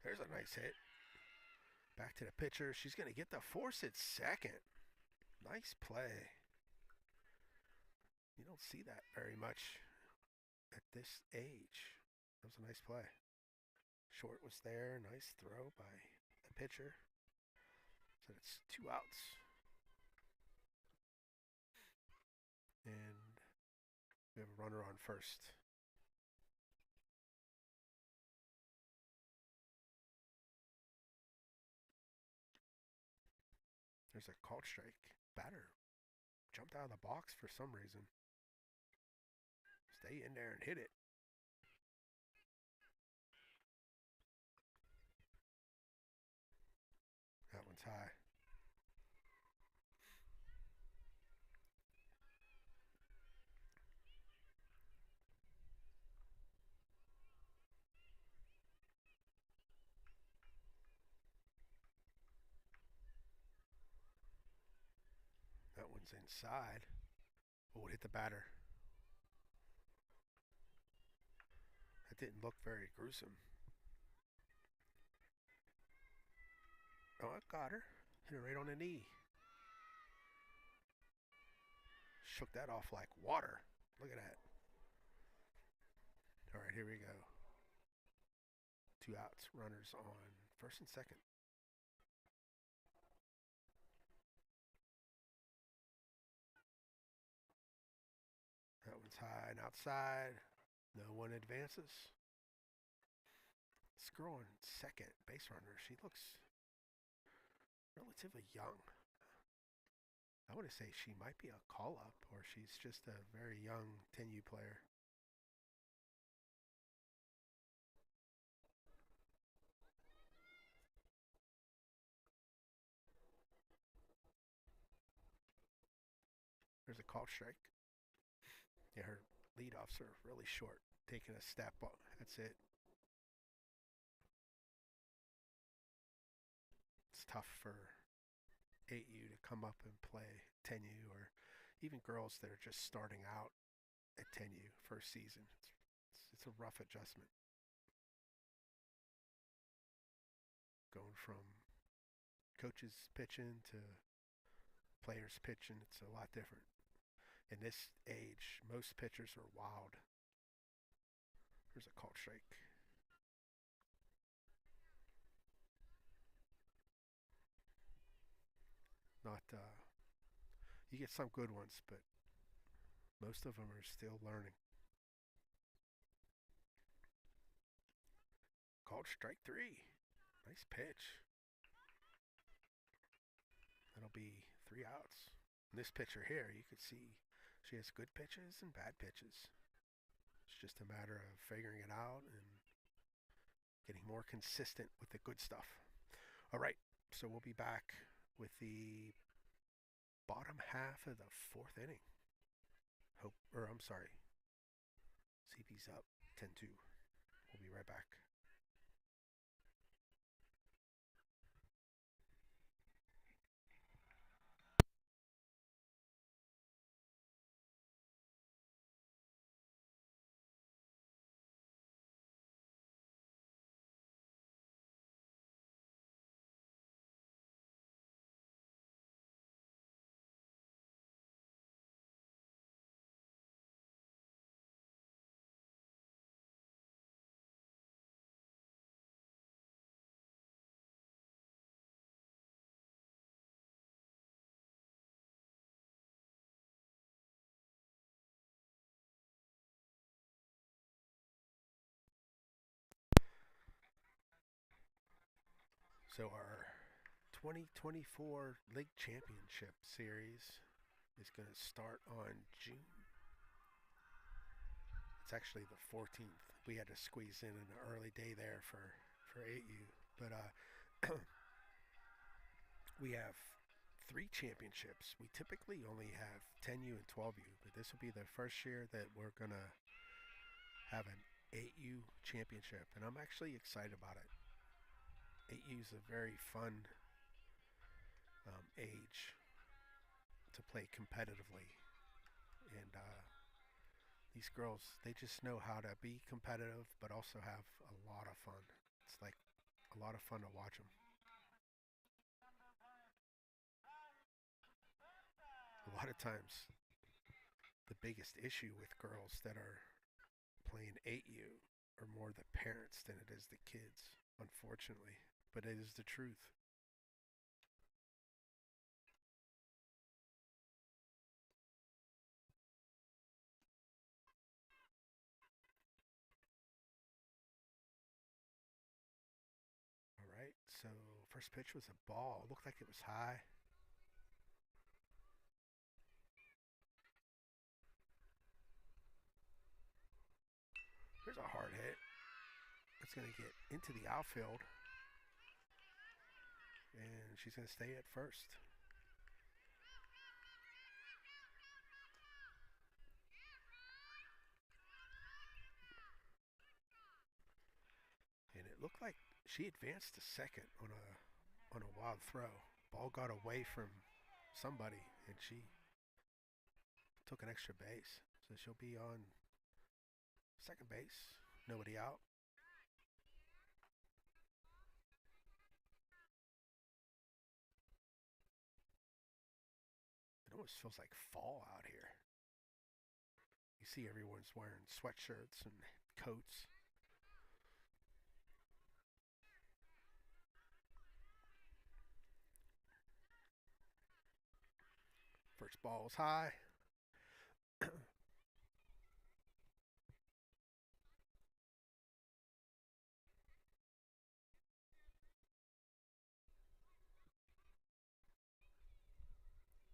There's a nice hit. Back to the pitcher. She's going to get the force at second. Nice play. You don't see that very much at this age. That was a nice play. Short was there. Nice throw by the pitcher. So it's 2 outs. And we have a runner on first. There's a called strike. Batter jumped out of the box for some reason. Stay in there and hit it. That one's high. That one's inside. Oh, it hit the batter. That didn't look very gruesome. Oh, I got her. Hit her right on the knee. Shook that off like water. Look at that. All right, here we go. 2 outs. Runners on first and second. That one's high and outside. No one advances. This girl on second, base runner, she looks relatively young. I want to say she might be a call up or she's just a very young 10U player. There's a call strike. Yeah, her leadoffs are really short, taking a step. That's it. It's tough for 8U to come up and play 10U or even girls that are just starting out at 10U first season. It's a rough adjustment. Going from coaches pitching to players pitching, it's a lot different. In this age, most pitchers are wild. There's a called strike. Not, you get some good ones, but most of them are still learning. Called strike 3. Nice pitch. That'll be 3 outs. And this pitcher here, you could see she has good pitches and bad pitches. It's just a matter of figuring it out and getting more consistent with the good stuff. All right, so we'll be back with the bottom half of the fourth inning. I'm sorry. CP's up 10-2. We'll be right back. So our 2024 League Championship Series is going to start on June. It's actually the 14th. We had to squeeze in an early day there for 8U. But we have 3 championships. We typically only have 10U and 12U, but this will be the first year that we're going to have an 8U championship, and I'm actually excited about it. 8U is a very fun age to play competitively, and these girls, they just know how to be competitive, but also have a lot of fun. It's like a lot of fun to watch them. A lot of times, the biggest issue with girls that are playing 8U are more the parents than it is the kids, unfortunately. But it is the truth. All right, so first pitch was a ball. It looked like it was high. There's a hard hit. It's going to get into the outfield, and she's going to stay at first. And it looked like she advanced to second on a wild throw. Ball got away from somebody, and she took an extra base. So she'll be on second base. Nobody out. almost feels like fall out here. You see everyone's wearing sweatshirts and coats. First ball's high.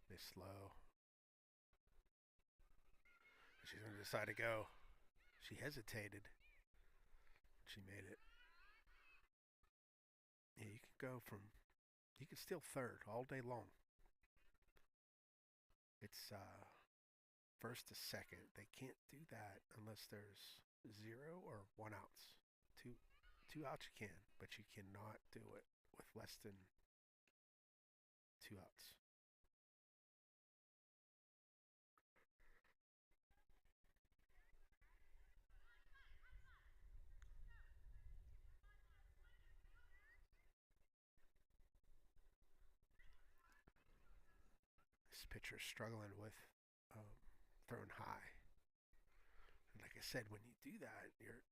They slow. She's going to decide to go. She hesitated. She made it. Yeah, you can go from, you can steal third all day long. It's first to second. They can't do that unless there's 0 or 1 outs. Two outs you can, but you cannot do it with less than 2 outs. This pitcher's struggling with throwing high. And like I said, when you do that, you're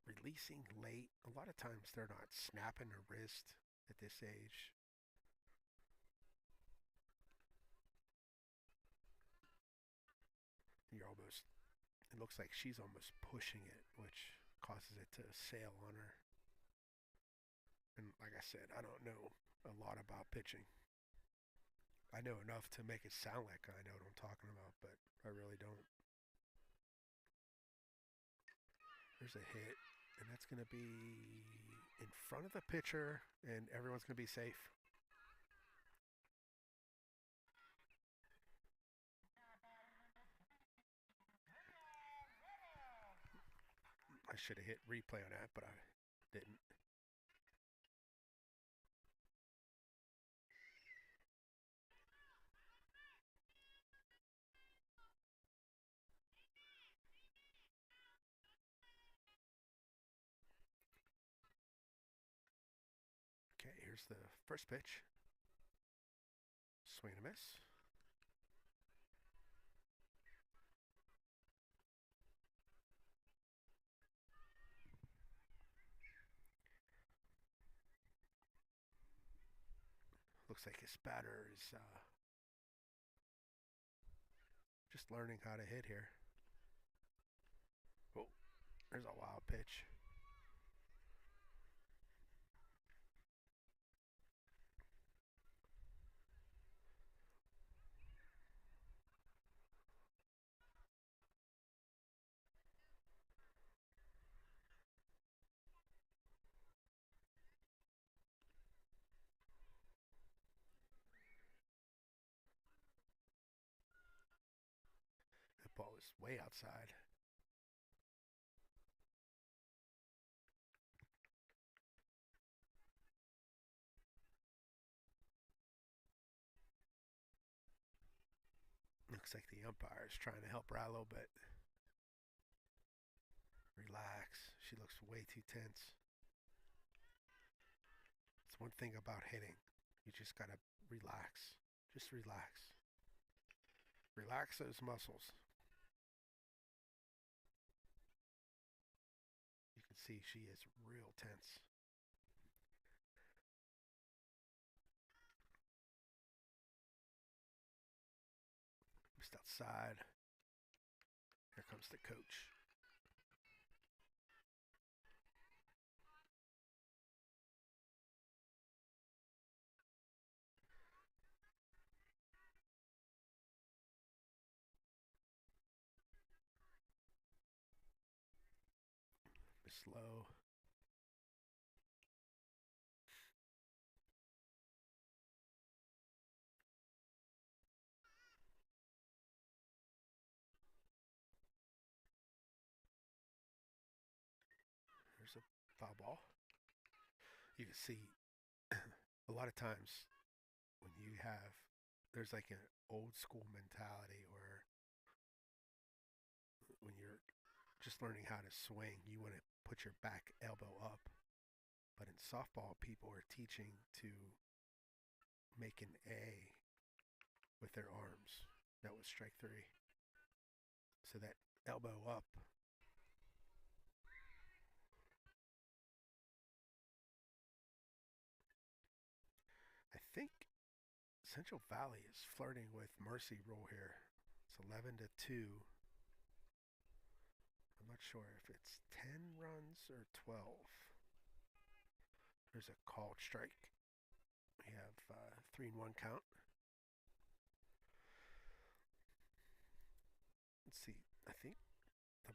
releasing late. A lot of times they're not snapping their wrist at this age. You're almost, it looks like she's almost pushing it, which causes it to sail on her. And like I said, I don't know a lot about pitching. I know enough to make it sound like I know what I'm talking about, but I really don't. There's a hit, and that's going to be in front of the pitcher, and everyone's going to be safe. I should have hit replay on that, but I didn't. Okay, here's the first pitch. Swing and a miss. Looks like his batter is just learning how to hit here. Oh, there's a wild pitch. That ball was way outside. Looks like the umpire is trying to help her out a little bit. Relax. She looks way too tense. It's one thing about hitting. You just gotta relax. Just relax. Relax those muscles. You can see she is real tense. Just outside. Here comes the coach. Slow. There's a foul ball. You can see a lot of times when you have, there's like an old school mentality where when you're just learning how to swing, you want to put your back elbow up. But in softball, people are teaching to make an A with their arms. was strike 3. So that elbow up. I think Central Valley is flirting with mercy rule here. It's 11 to 2. I'm not sure if it's 10 runs or 12. There's a called strike. We have 3-1 count. Let's see. I think the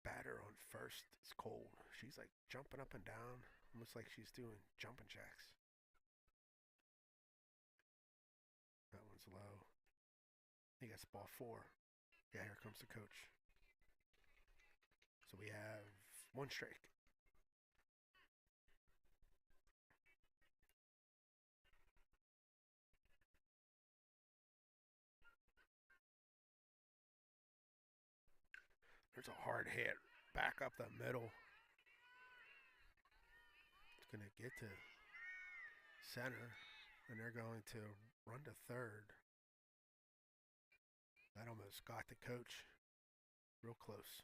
batter on first is cold. She's like jumping up and down, almost like she's doing jumping jacks. That one's low. I think that's ball 4. Yeah, here comes the coach. So we have 1 strike. There's a hard hit back up the middle. It's going to get to center, and they're going to run to third. That almost got the coach real close.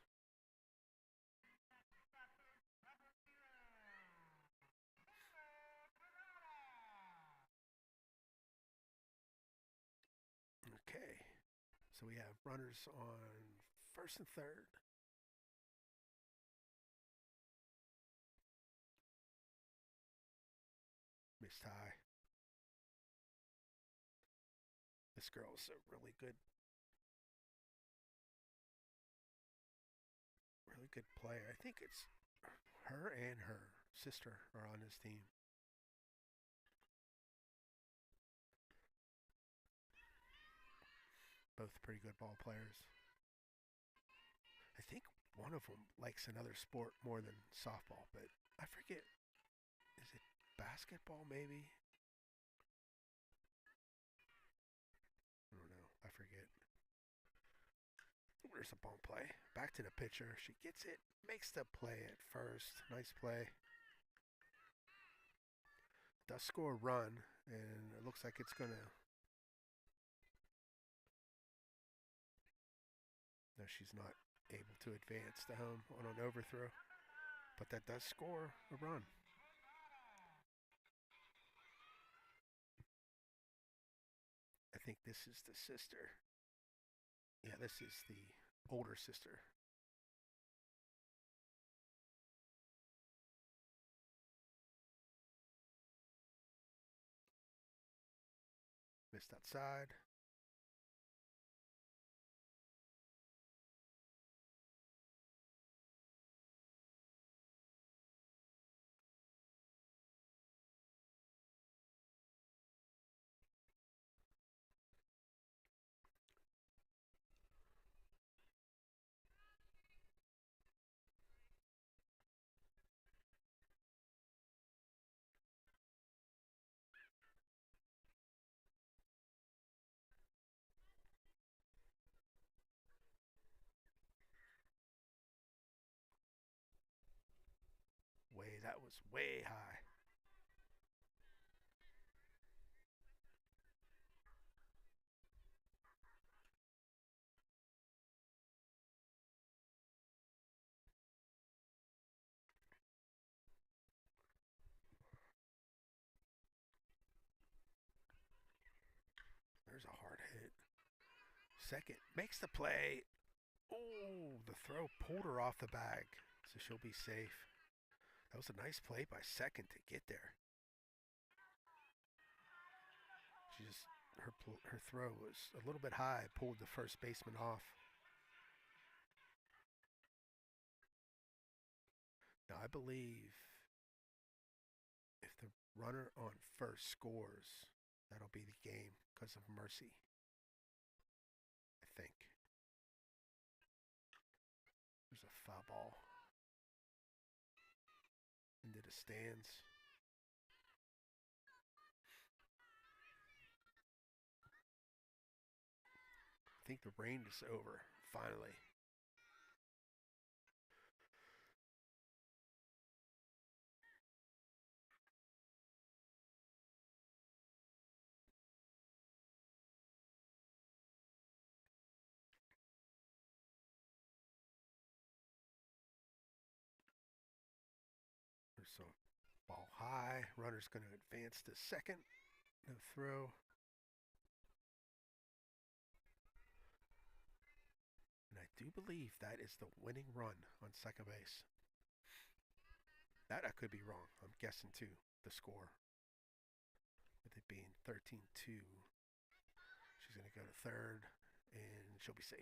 Okay, so we have runners on first and third. Missed high. This girl's a really good player. I think it's her and her sister are on this team. Both pretty good ball players. I think one of them likes another sport more than softball, but I forget. Is it basketball maybe? I don't know. I forget. There's a ball play. Back to the pitcher. She gets it. Makes the play at first. Nice play. Does score a run, and it looks like it's going to... No, she's not able to advance to home on an overthrow. But that does score a run. I think this is the sister. Yeah, this is the older sister. Missed outside. That was way high. There's a hard hit. Second makes the play. Oh, the throw pulled her off the bag, so she'll be safe. That was a nice play by second to get there. She just her throw was a little bit high, pulled the first baseman off. Now I believe if the runner on first scores, that'll be the game because of mercy. I think. There's a foul ball into the stands. I think the rain is over, finally. So ball high, runner's going to advance to second, no throw. And I do believe that is the winning run on second base. That I could be wrong. I'm guessing too, the score. With it being 13-2. She's going to go to third, and she'll be safe.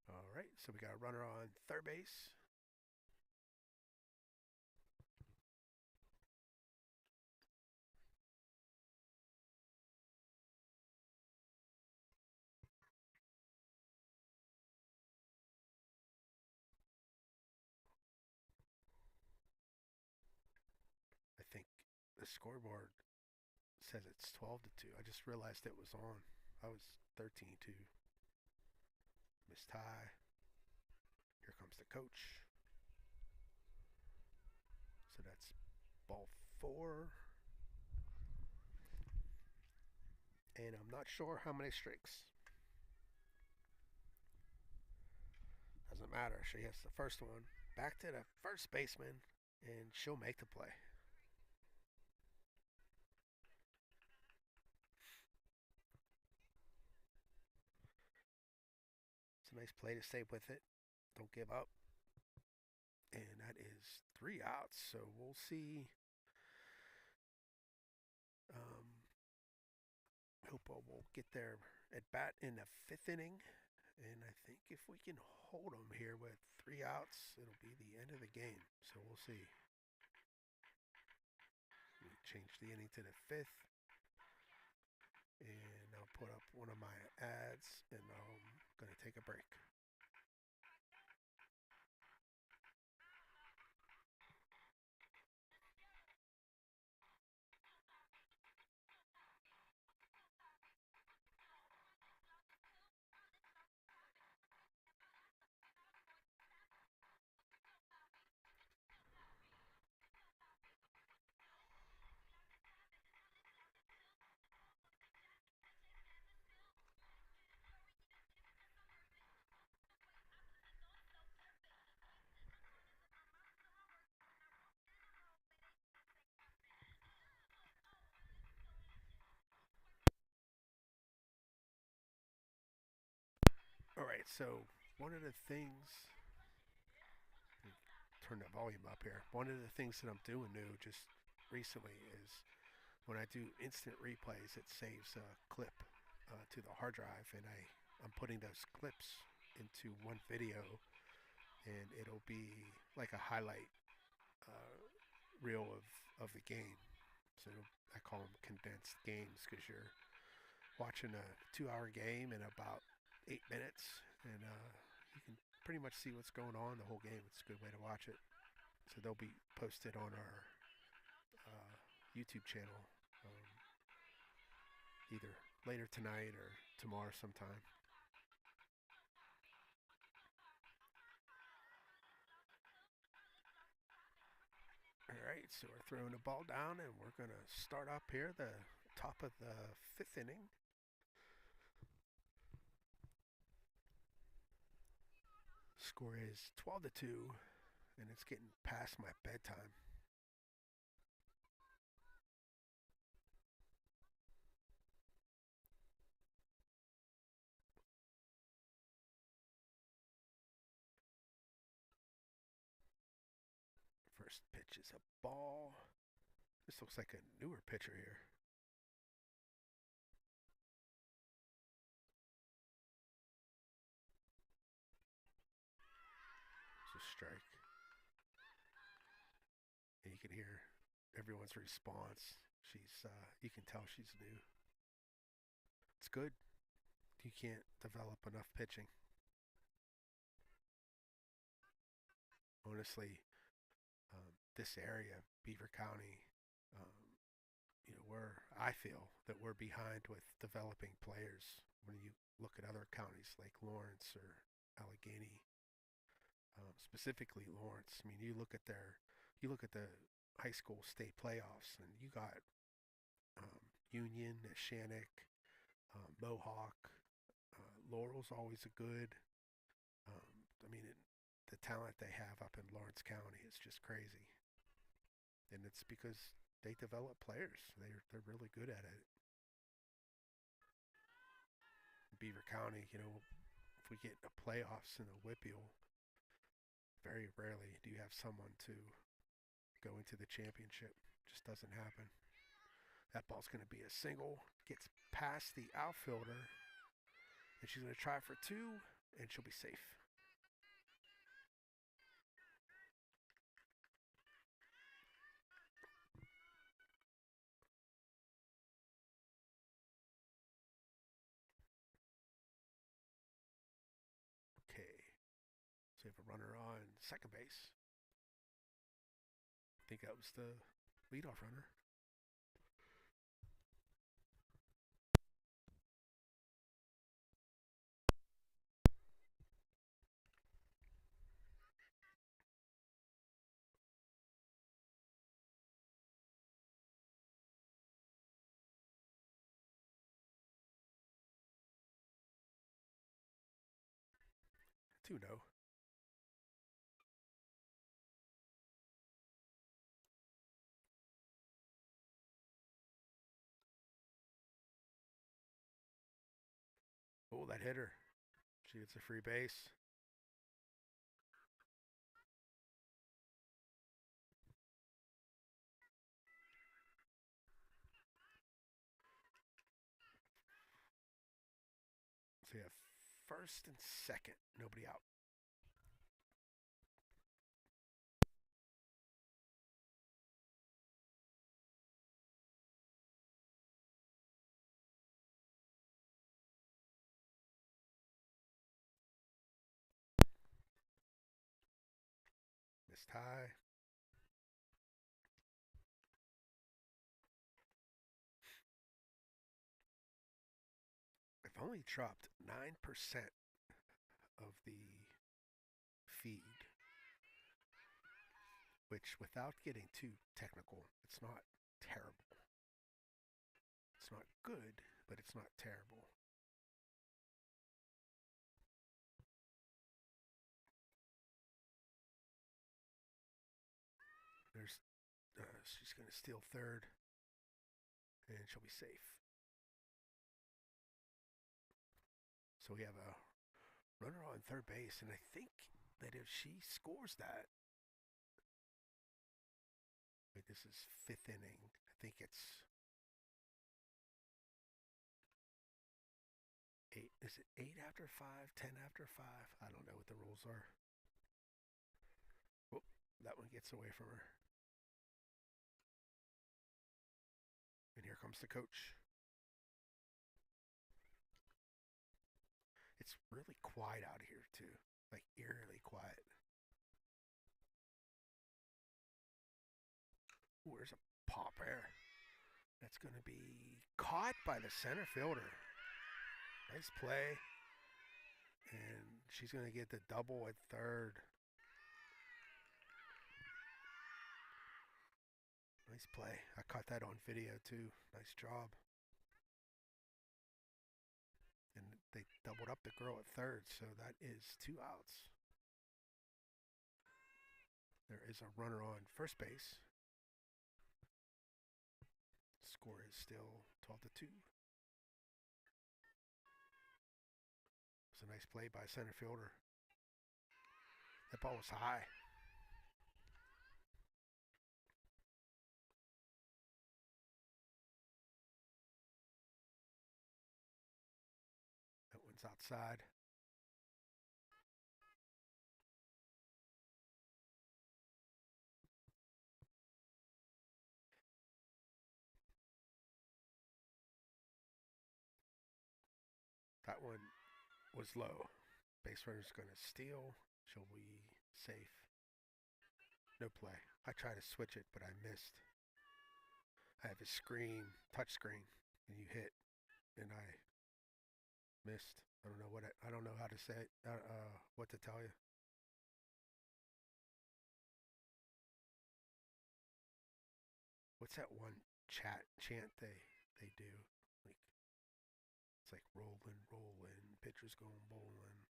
All right, so we got a runner on third base. I think the scoreboard says it's 12-2. I just realized it was on. I was 13-2. Miss Ty. Here comes the coach. So that's ball 4. And I'm not sure how many strikes. Doesn't matter. She hits the first one. Back to the first baseman, and she'll make the play. It's a nice play to stay with it. Don't give up. And that is 3 outs. So we'll see. Hopewell will get their at bat in the 5th inning. And I think if we can hold them here with 3 outs, it'll be the end of the game. So we'll see. We change the inning to the 5th. And I'll put up one of my ads, and I'm going to take a break. All right, so one of the things, turn the volume up here. One of the things that I'm doing new just recently is when I do instant replays, it saves a clip to the hard drive, and I'm putting those clips into one video, and it'll be like a highlight reel of the game. So I call them condensed games because you're watching a 2-hour game in about 8 minutes, and you can pretty much see what's going on the whole game. It's a good way to watch it. So they'll be posted on our YouTube channel either later tonight or tomorrow sometime. All right, so we're throwing the ball down, and we're going to start up here, the top of the 5th inning. Score is 12-2, and it's getting past my bedtime. First pitch is a ball. This looks like a newer pitcher here. It's a strike. And you can hear everyone's response. You can tell she's new. It's good. You can't develop enough pitching. Honestly, this area, Beaver County, I feel that we're behind with developing players when you look at other counties like Lawrence or Allegheny, specifically Lawrence. I mean, you look at the high school state playoffs, and you got Union, Shannock, Mohawk, Laurel's always a good. Um, I mean, the talent they have up in Lawrence County is just crazy, and it's because they develop players. They're really good at it. Beaver County, if we get the playoffs in the Whippeal, very rarely do you have someone to go into the championship. Just doesn't happen. That ball's going to be a single. Gets past the outfielder, and she's going to try for two, and she'll be safe. Okay, so we have a runner on second base. I think that was the leadoff runner. Two no. Oh, that hit her. She gets a free base. So you have first and second, nobody out. Missed high. I've only dropped 9% of the feed, which, without getting too technical, it's not terrible. It's not good, but it's not terrible. There's, she's going to steal third, and she'll be safe. So we have a runner on third base, and I think that if she scores that, wait, this is fifth inning. I think it's eight. Is it 8 after 5, 10 after 5? I don't know what the rules are. Oh, that one gets away from her. And here comes the coach. It's really quiet out here, too. Like, eerily quiet. Ooh, there's a pop air. That's going to be caught by the center fielder. Nice play. And she's going to get the double at third. Nice play. I caught that on video, too. Nice job. And they doubled up the girl at third, so that is 2 outs. There is a runner on first base. Score is still 12-2. It's a nice play by center fielder. That ball was high. That one's outside. That one was low. Base runner's going to steal. She'll be safe. No play. I tried to switch it, but I missed. I have a screen, touch screen, and you hit, and I missed. I don't know I don't know how to say it, what to tell you. what's that one chant they do? Like it's like rolling, rolling, pitchers going bowling.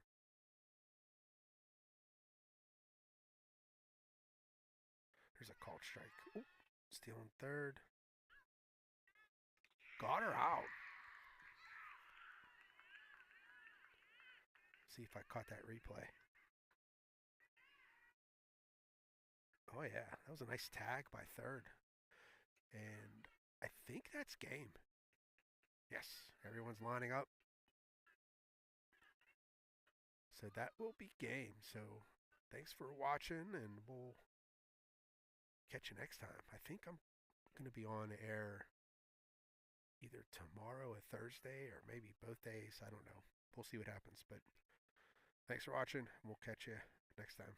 There's a called strike. Ooh, stealing third. Got her out. See if I caught that replay. Oh yeah, that was a nice tag by third. And I think that's game. Yes, everyone's lining up. So that will be game. So thanks for watching, and we'll catch you next time. I think I'm going to be on air either tomorrow or Thursday, or maybe both days. I don't know. We'll see what happens. But thanks for watching. We'll catch you next time.